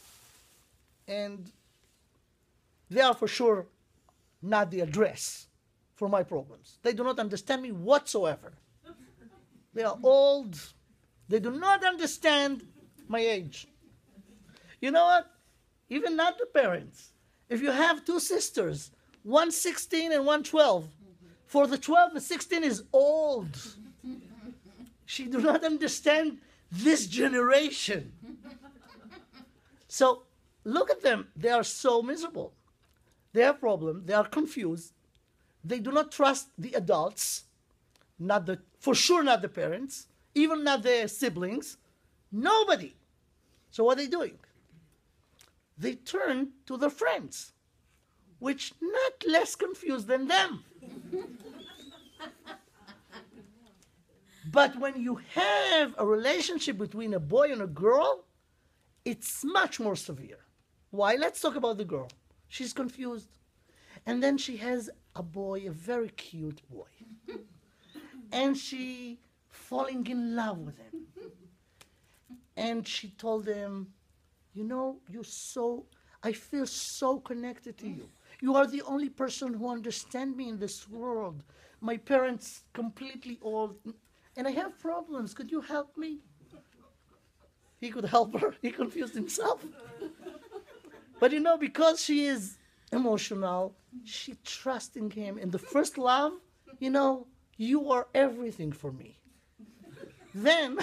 and they are for sure not the address for my problems. They do not understand me whatsoever. They are old. They do not understand my age. You know what? Even not the parents. If you have two sisters, one 16 and one 12, for the 12, the 16 is old. She do not understand this generation. So look at them. They are so miserable. They have problems. They are confused. They do not trust the adults, for sure not the parents, even not their siblings, nobody. So what are they doing? They turn to their friends, which not less confused than them. But when you have a relationship between a boy and a girl, it's much more severe. Why? Let's talk about the girl. She's confused. And then she has a boy, a very cute boy. And she falling in love with him. And she told him, you know, I feel so connected to you. You are the only person who understands me in this world. My parents completely old, and I have problems. Could you help me? He could help her. He confused himself. But you know, because she is emotional, she trusting him. In the first love, you know, you are everything for me. Then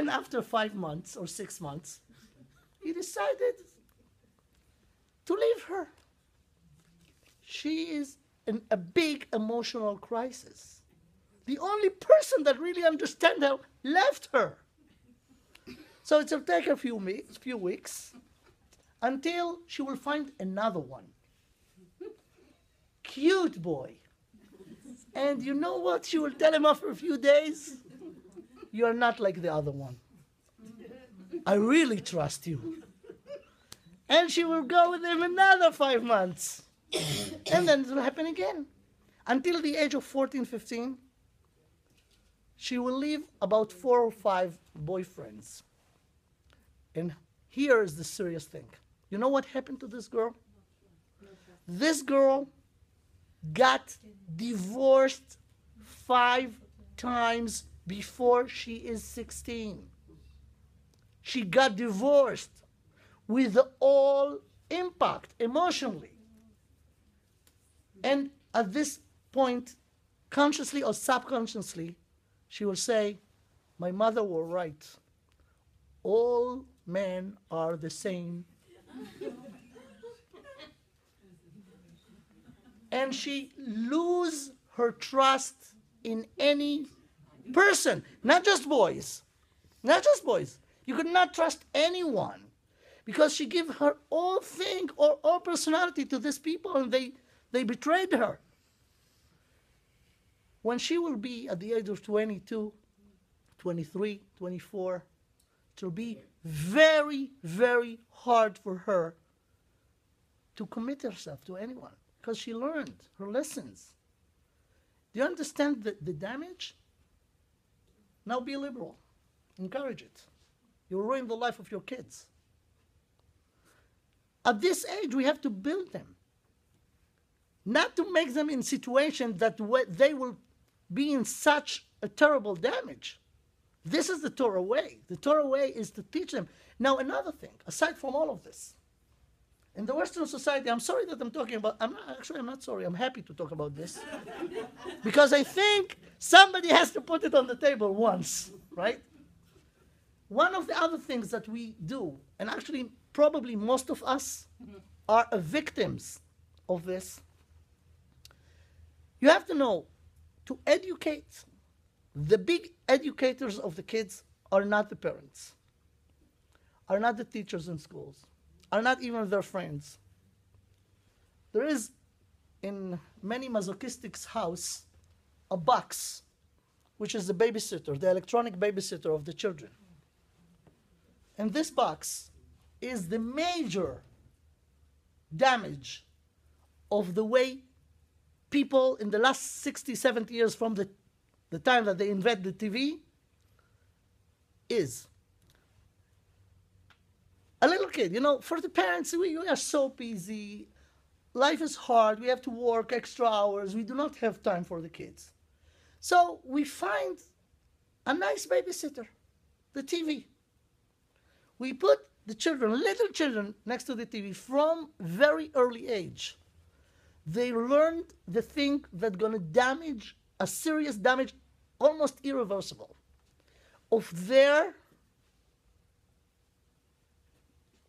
after 5 months or 6 months, he decided to leave her. She is in a big emotional crisis. The only person that really understands her left her. So it will take a few weeks until she will find another one. Cute boy. And you know what she will tell him after a few days? You are not like the other one. I really trust you. And she will go with him another 5 months. And then it will happen again. Until the age of 14, 15, she will leave about 4 or 5 boyfriends. And here is the serious thing. You know what happened to this girl? This girl got divorced 5 times before she is 16. She got divorced with all impact emotionally. And at this point, consciously or subconsciously, she will say, my mother was right. All men are the same. And she lose her trust in any person, not just boys. Not just boys. You could not trust anyone because she gave her all thing or all personality to these people and they betrayed her. When she will be at the age of 22, 23, 24, it will be very, very hard for her to commit herself to anyone because she learned her lessons. Do you understand the damage? Now be liberal. Encourage it. You'll ruin the life of your kids. At this age, we have to build them. Not to make them in situations that they will be in such a terrible damage. This is the Torah way. The Torah way is to teach them. Now, another thing, aside from all of this, in the Western society, I'm sorry that I'm talking about, I'm not sorry, I'm happy to talk about this. Because I think somebody has to put it on the table once, right? One of the other things that we do, and actually probably most of us are victims of this, you have to know, to educate, the big educators of the kids are not the parents, are not the teachers in schools, are not even their friends. There is, in many masochistics' house, a box, which is the babysitter, the electronic babysitter of the children. And this box is the major damage of the way people in the last 60, 70 years from the time that they invented the TV is. A little kid, you know, for the parents, we are so busy. Life is hard. We have to work extra hours. We do not have time for the kids. So we find a nice babysitter, the TV. We put the children, little children, next to the TV from very early age. They learned the thing that's going to damage, a serious damage, almost irreversible, of their,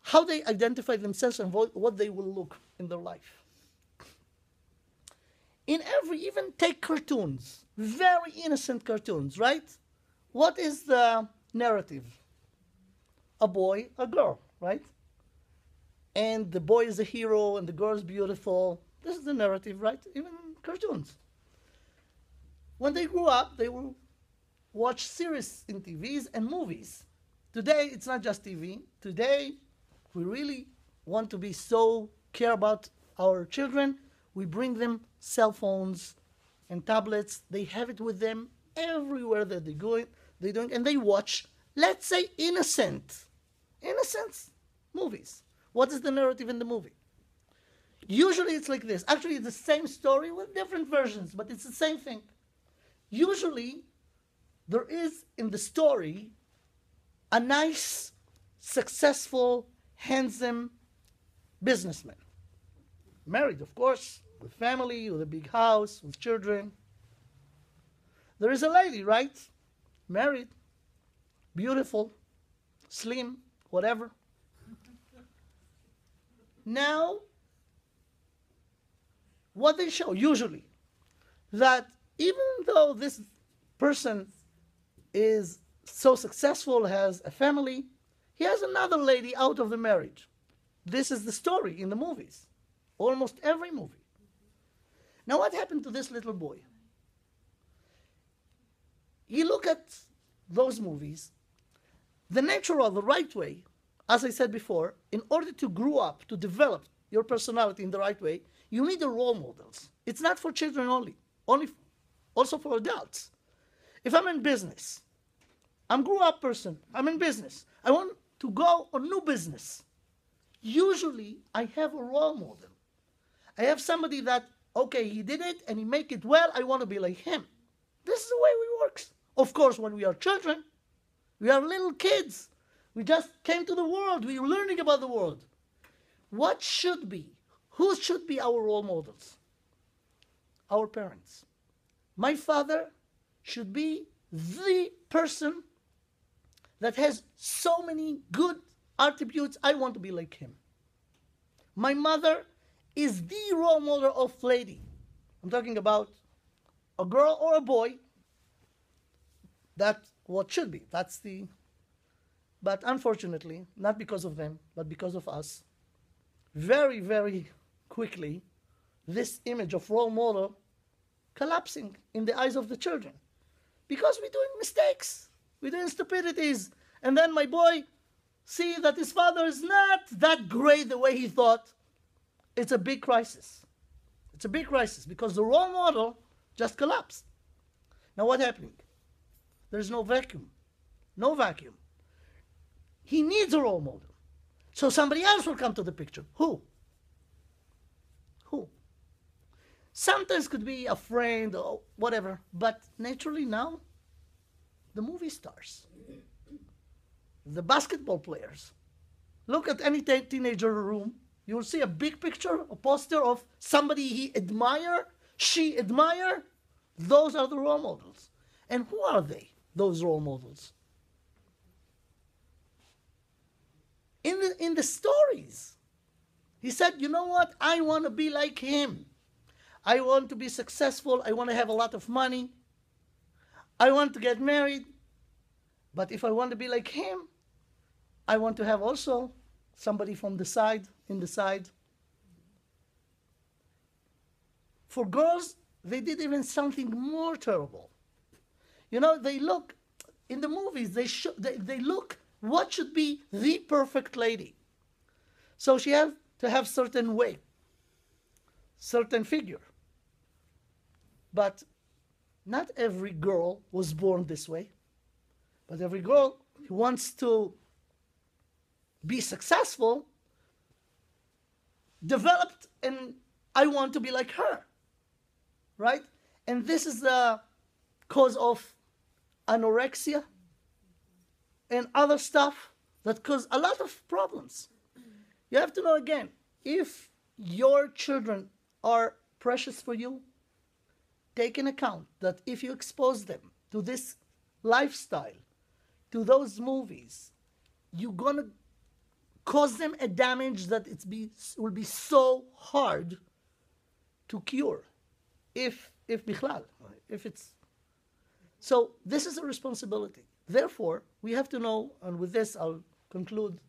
how they identify themselves and what they will look in their life. In every, even take cartoons, very innocent cartoons, right? What is the narrative? A boy, a girl, right? And the boy is a hero and the girl is beautiful. This is the narrative, right? Even in cartoons. When they grew up, they will watch series in TVs and movies. Today, it's not just TV. Today, we really want to be so care about our children. We bring them cell phones and tablets. They have it with them everywhere that they're doing, and they watch, let's say, innocent movies. What is the narrative in the movie? Usually it's like this. Actually, it's the same story with different versions, but it's the same thing. Usually, there is in the story a nice, successful, handsome businessman. Married, of course, with family, with a big house, with children. There is a lady, right? Married, beautiful, slim, whatever. Now, what they show, usually, that even though this person is so successful, has a family, he has another lady out of the marriage. This is the story in the movies. Almost every movie. Now what happened to this little boy? You look at those movies, the natural, the right way, as I said before, in order to grow up, to develop your personality in the right way, you need the role models. It's not for children only also for adults. If I'm in business, I'm a grew-up person, I'm in business, I want to go on new business. Usually, I have a role model. I have somebody that, okay, he did it and he make it well, I want to be like him. This is the way we work. Of course, when we are children, we are little kids. We just came to the world, we are learning about the world. Who should be our role models? Our parents. My father should be the person that has so many good attributes, I want to be like him. My mother is the role model of lady. I'm talking about a girl or a boy. That's what should be. But unfortunately, not because of them, but because of us, very, very quickly, this image of role model collapsing in the eyes of the children. Because we're doing mistakes, we're doing stupidities, and then my boy see that his father is not that great the way he thought. It's a big crisis. It's a big crisis because the role model just collapsed. Now what's happening? There's no vacuum. No vacuum. He needs a role model. So somebody else will come to the picture. Who? Sometimes could be a friend or whatever, but naturally now, the movie stars, the basketball players. Look at any teenager room, you will see a big picture, a poster of somebody he admire, she admire. Those are the role models. And who are they, those role models? In the stories, he said, you know what, I want to be like him. I want to be successful. I want to have a lot of money. I want to get married. But if I want to be like him, I want to have also somebody from the side, in the side. For girls, they did even something more terrible. You know, they look, in the movies, they look what should be the perfect lady. So she has to have certain weight, certain figure. But not every girl was born this way. But every girl who wants to be successful developed and I want to be like her. Right? And this is the cause of anorexia and other stuff that cause a lot of problems. You have to know again, if your children are precious for you, take in account that if you expose them to this lifestyle, to those movies, you're going to cause them a damage that will be so hard to cure. If bichlal, if it's... So this is a responsibility. Therefore, we have to know, and with this I'll conclude.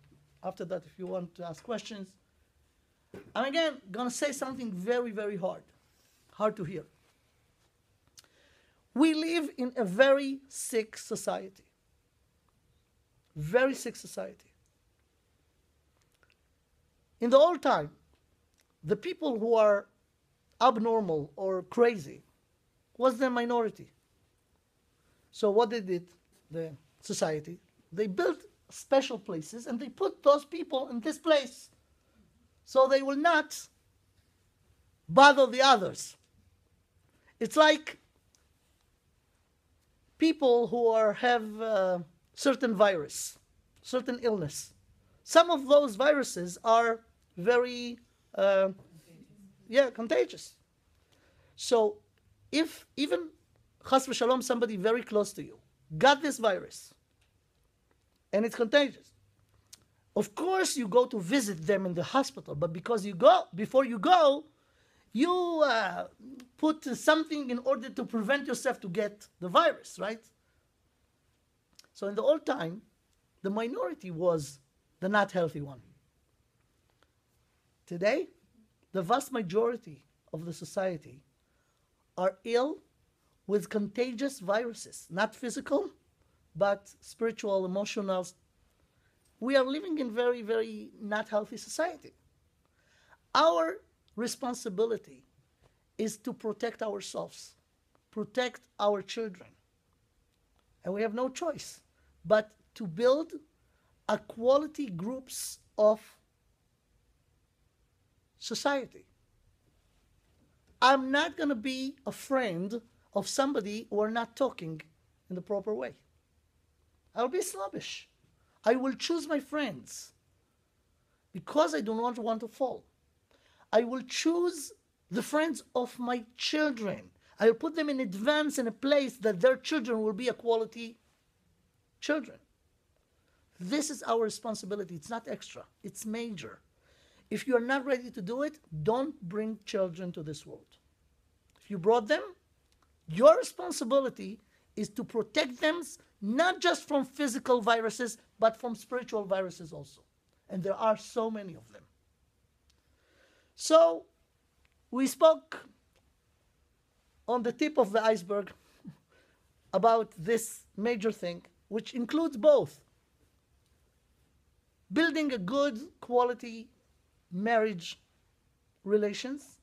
After that, if you want to ask questions. I'm again going to say something very, very hard to hear. We live in a very sick society. Very sick society. In the old time, the people who are abnormal or crazy was the minority. So what they did, the society, they built special places and they put those people in this place so they will not bother the others. It's like people who have certain virus, certain illness. Some of those viruses are very contagious. So if even chas v'shalom, somebody very close to you got this virus and it's contagious, of course you go to visit them in the hospital, but before you go, you put something in order to prevent yourself to get the virus, right? So in the old time, the minority was the not healthy one. Today, the vast majority of the society are ill with contagious viruses, not physical, but spiritual, emotional. We are living in very, very not healthy society. Our responsibility is to protect ourselves, protect our children. And we have no choice but to build a quality groups of society. I'm not going to be a friend of somebody who are not talking in the proper way. I'll be snobbish. I will choose my friends because I do not want to fall. I will choose the friends of my children. I will put them in advance in a place that their children will be a quality children. This is our responsibility. It's not extra. It's major. If you are not ready to do it, don't bring children to this world. If you brought them, your responsibility is to protect them not just from physical viruses, but from spiritual viruses also. And there are so many of them. So, we spoke on the tip of the iceberg about this major thing, which includes both building a good quality marriage relations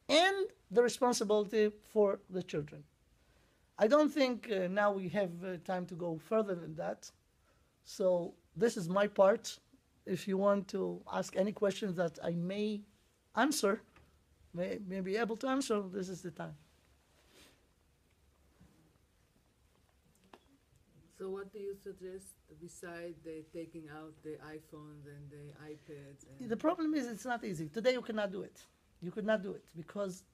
and the responsibility for the children. I don't think now we have time to go further than that. So this is my part. If you want to ask any questions that I may answer, may be able to answer, this is the time. So what do you suggest beside the taking out the iPhones and the iPads? And The problem is it's not easy. Today you cannot do it. You could not do it because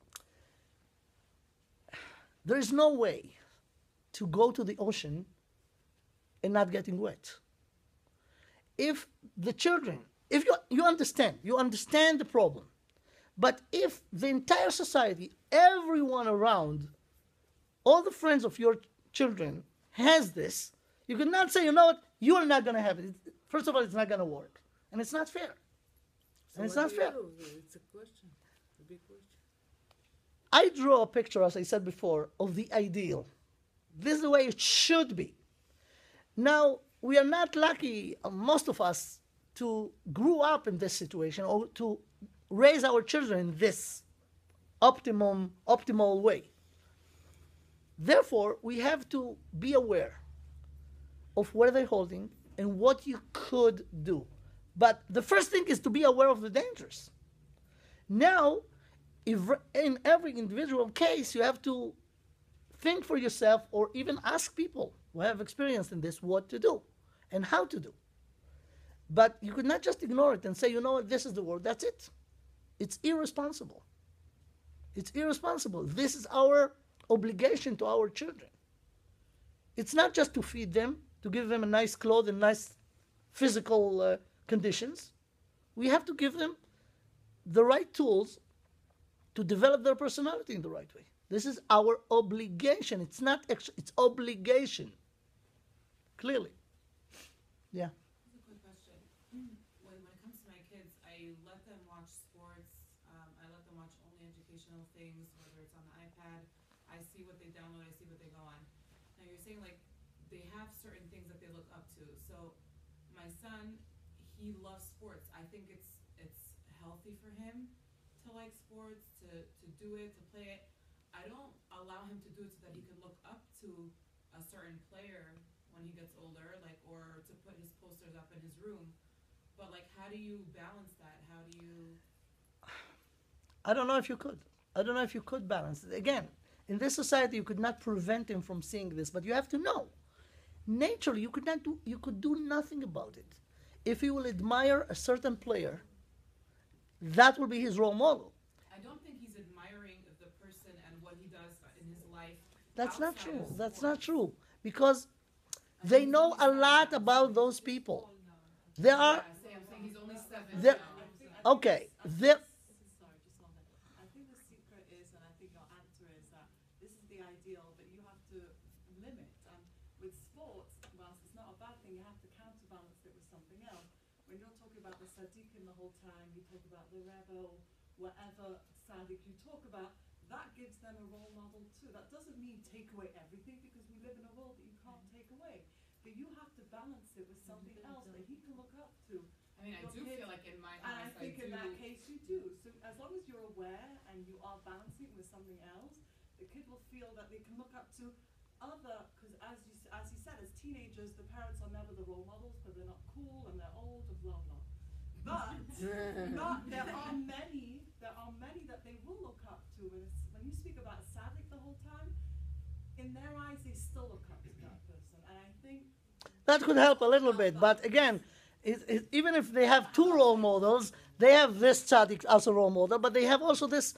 there is no way to go to the ocean and not getting wet. If the children, if you understand the problem, but if the entire society, everyone around, all the friends of your children has this, you cannot say, you know what, you are not going to have it. First of all, it's not going to work. And it's not fair. so And it's what not do fair. you do? It's a question, a big question. I draw a picture, as I said before, of the ideal. This is the way it should be. Now, we are not lucky, most of us, to grow up in this situation or to raise our children in this optimal way. Therefore, we have to be aware of where they're holding and what you could do. But the first thing is to be aware of the dangers. Now, if in every individual case, you have to think for yourself or even ask people who have experience in this what to do and how to do. But you could not just ignore it and say, you know what, this is the word, that's it. It's irresponsible. It's irresponsible. This is our obligation to our children. It's not just to feed them, to give them a nice clothes and nice physical conditions. We have to give them the right tools to develop their personality in the right way. This is our obligation. It's not extra, it's obligation. Clearly. Yeah. That's a quick question. When it comes to my kids, I let them watch sports. I let them watch only educational things, whether it's on the iPad I see what they download, I see what they go on. Now you're saying like they have certain things that they look up to. So my son, he loves sports. I think it's healthy for him to like sports, to do it, to play it. I don't allow him to do it so that he can look up to a certain player when he gets older, like, or to put his posters up in his room. But like, how do you balance that? How do you? I don't know if you could. I don't know if you could balance it. Again, in this society, you could not prevent him from seeing this, but you have to know. Naturally, you could do nothing about it. If he will admire a certain player, that will be his role model. I don't think he's admiring of the person and what he does in his life. That's not outside true. of That's sports. not true. Because they know a lot about those people. There Yeah, are, I'm saying he's only 7 there, now. okay, there, Sorry, just hold on. I think the secret is, and I think your answer is that this is the ideal, but you have to limit. And with sports, whilst it's not a bad thing, you have to counterbalance it with something else. When you're talking about the Sadiqim the whole time, you talk about the Rebbe, whatever Sadiq you talk about, that gives them a role model too. That doesn't mean take away everything, because we live in a world that you can't take away. But you have to balance it with something else that he can look up to. I mean, I Your do kids- feel like in my And I house, think in do. that case you do. So as long as you're aware and you are balancing with something else, the kid will feel that they can look up to other, because as you said, as teenagers, the parents are never the role models because they're not cool and they're old and blah blah. But there are many that they will look up to. When you speak about Sadiq the whole time, in their eyes they still look up to that person. And I think that could help a little bit. But again, even if they have two role models, they have this tzaddik as a role model, but they have also this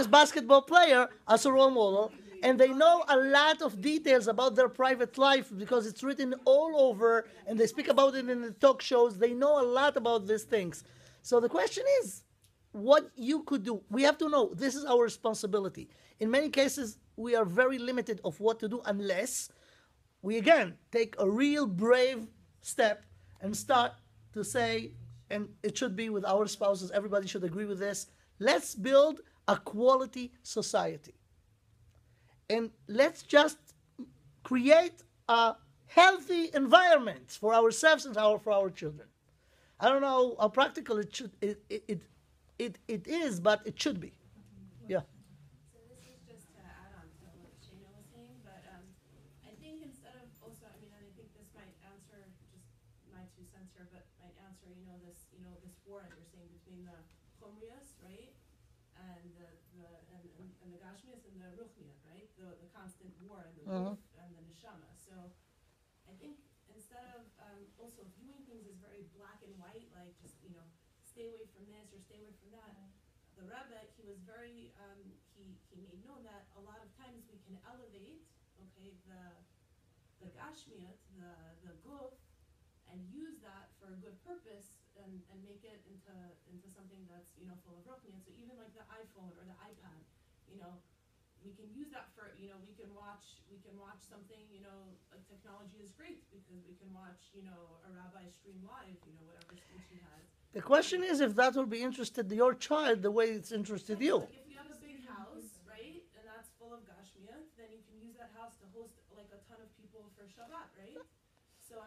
basketball player as a role model, and they know a lot of details about their private life because it's written all over, and they speak about it in the talk shows. They know a lot about these things. So the question is, what you could do. We have to know this is our responsibility. In many cases, we are very limited of what to do unless we again take a real brave step and start to say, and it should be with our spouses, everybody should agree with this, let's build a quality society. And let's just create a healthy environment for ourselves and for our children. I don't know how practical it is, but it should be. Yeah. So this is just to add on to what Shana was saying, but I think instead of also, I mean, and I think this might answer just my 2 cents here, but might answer, this war that you're saying between the chomrias, right, and the gashmias and the ruchnias, right, the constant war and the guf and the neshama. So I think instead of also viewing things as very black and white, like just stay away from this or stay away from that. The Rebbe, he was very, he made known that a lot of times we can elevate, okay, the gashmiut, the guf, and use that for a good purpose and make it into something that's, full of ruchniut. So even like the iPhone or the iPad, we can use that for, we can watch something, like technology is great because we can watch, a rabbi stream live, whatever speech he has. The question is if that will be interested your child the way it's interested you. Like if you have a big house, right, and that's full of gashmiut, then you can use that house to host like a ton of people for Shabbat, right? So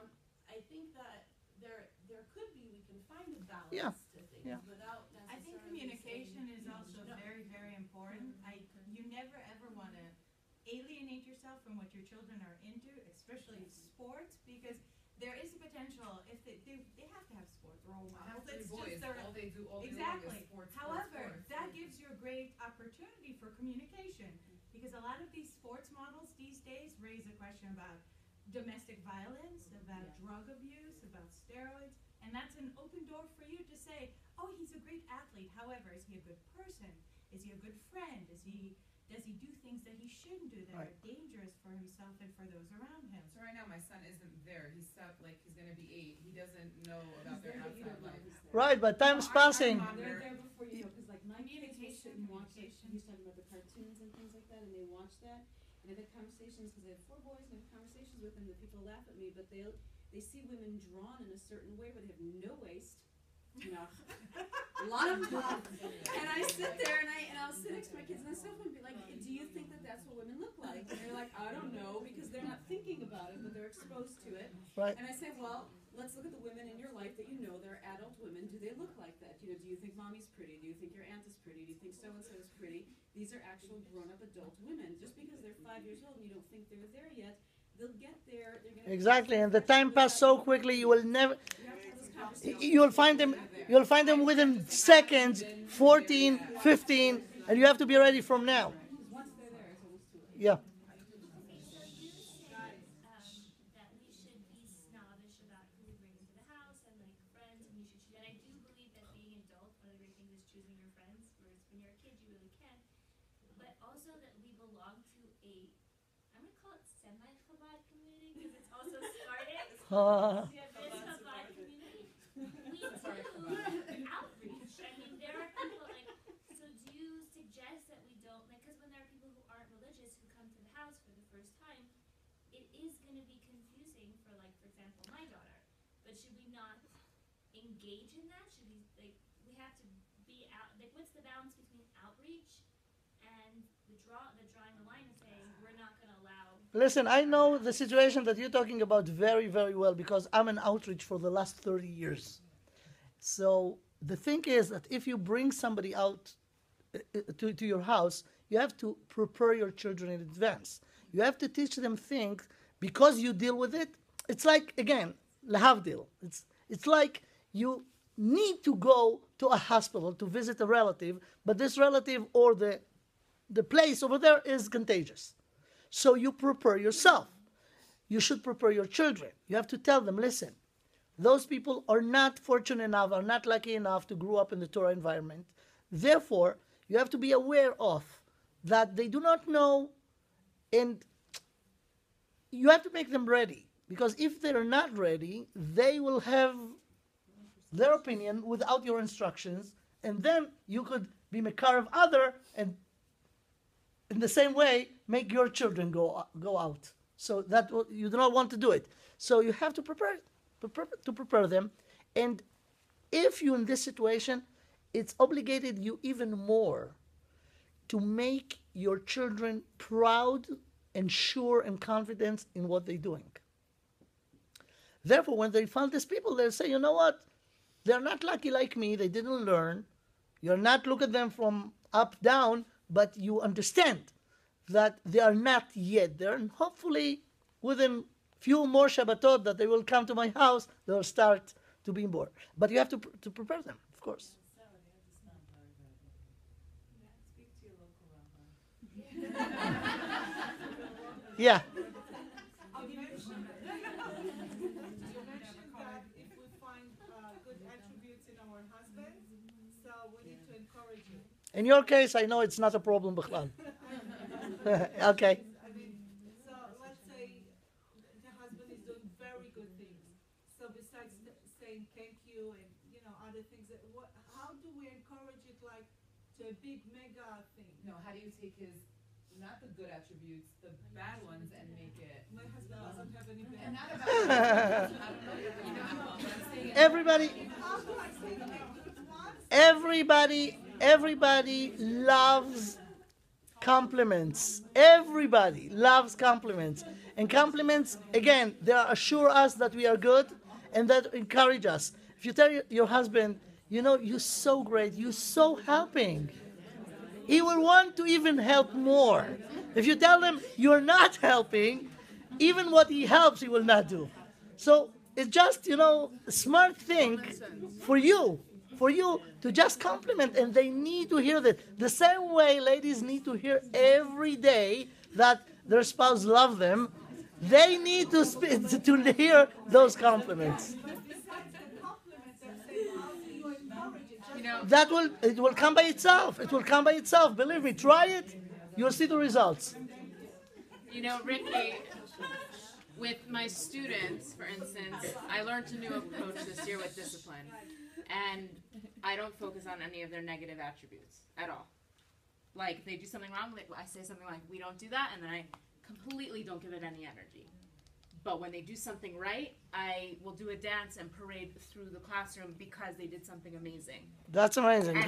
I think that there could be, we can find a balance to things without necessarily. I think communication is also very, very important. You never ever want to alienate yourself from what your children are into, especially sports, because there is a potential if they have to have sports role I have models. 3 It's boys. just their All they do all day long exactly. is sports. However, sports. that gives you a great opportunity for communication because a lot of these sports models these days raise a question about domestic violence, about drug abuse, about steroids, and that's an open door for you to say, oh, he's a great athlete. However, is he a good person? Is he a good friend? Does he do things that he shouldn't do that are dangerous for himself and for those around him? So right now my son isn't there. He's going to be 8. He doesn't know about their outside life. Right, but time's passing. They're They're there before you know, because like my kids will sit and watch it. He's talking about the cartoons and things like that, and they watch that. And I've had conversations, because I have 4 boys, and I have conversations with them that people laugh at me, but they see women drawn in a certain way where they have no waist, a lot of pop. And I sit there and I'll sit next to my kids on the sofa and be like, do you think that that's what women exposed to it. Right. And I say, well, let's look at the women in your life that you know, they're adult women. Do they look like that? You know, do you think mommy's pretty? Do you think your aunt is pretty? Do you think so-and-so is pretty? These are actual grown-up adult women. Just because they're 5 years old and you don't think they're there yet, they'll get there. They're gonna Exactly, and the time passed so quickly. You will never. You have to have this conversation. You'll find them. You'll find them within seconds, 14, 15, and you have to be ready from now. Once they're there, it's almost too late. Yeah. Okay, so you say that we should be snobbish about who we bring into the house and like friends, and we should choose. And I do believe that being an adult, one of the great things is choosing your friends. Whereas when you're a kid, you really can't. But also that we belong to a, I'm gonna call it semi-Chabad community because it's also Spartan. This Chabad community. We do outreach. I mean, there are people like. So do you suggest that we don't like? Because when there are people who aren't religious who come to the house for the first time, it is going to be confusing for, like, for example, my daughter. But should we not engage in that? Should we, like, we have to be out? Like, what's the balance between outreach and the drawing the line and saying we're not going to allow? Listen, I know the situation that you're talking about very, very well because I'm an outreach for the last 30 years. So the thing is that if you bring somebody out to your house, you have to prepare your children in advance. You have to teach them things because you deal with it. It's like, again, lahavdil. It's like you need to go to a hospital to visit a relative, but this relative or the place over there is contagious. So you prepare yourself. You should prepare your children. You have to tell them, listen, those people are not fortunate enough, are not lucky enough to grow up in the Torah environment. Therefore, you have to be aware of that they do not know, and you have to make them ready. Because if they're not ready, they will have their opinion without your instructions, and then you could be mekar of other, and in the same way, make your children go out. So that you do not want to do it. So you have to prepare them, and if you're in this situation, it's obligated you even more to make your children proud and sure and confident in what they're doing. Therefore, when they find these people, they'll say, you know what? They're not lucky like me. They didn't learn. You're not looking at them from up, down, but you understand that they are not yet there. And hopefully, within few more Shabbatot that they will come to my house, they'll start to be more. But you have to prepare them, of course. Speak to your local rabbi. Yeah. You mentioned that if we find good attributes in our husbands, so we need to encourage it. In your case, I know it's not a problem, B'chlal. Okay. I mean, so let's say the husband is doing very good things. So besides saying thank you and other things, how do we encourage it like to a big mega thing? No, how do you take his, not the good attributes, the bad ones, and make it? My husband doesn't have any bad. And not about I don't know, but I'm saying Everybody, How do I say the good ones? everybody loves compliments. Everybody loves compliments. And compliments, again, they assure us that we are good and that encourage us. If you tell your husband, you're so great, you're so helping, he will want to even help more. If you tell him you're not helping, even what he helps, he will not do. So it's just, a smart thing for you to just compliment, and they need to hear that. The same way ladies need to hear every day that their spouse loves them, they need to hear those compliments. It will come by itself. It will come by itself. Believe me, try it. You'll see the results. Ricky, with my students, for instance, I learned a new approach this year with discipline. And I don't focus on any of their negative attributes at all. Like, if they do something wrong, I say something like, we don't do that, and then I completely don't give it any energy. But when they do something right, I will do a dance and parade through the classroom because they did something amazing. That's amazing. And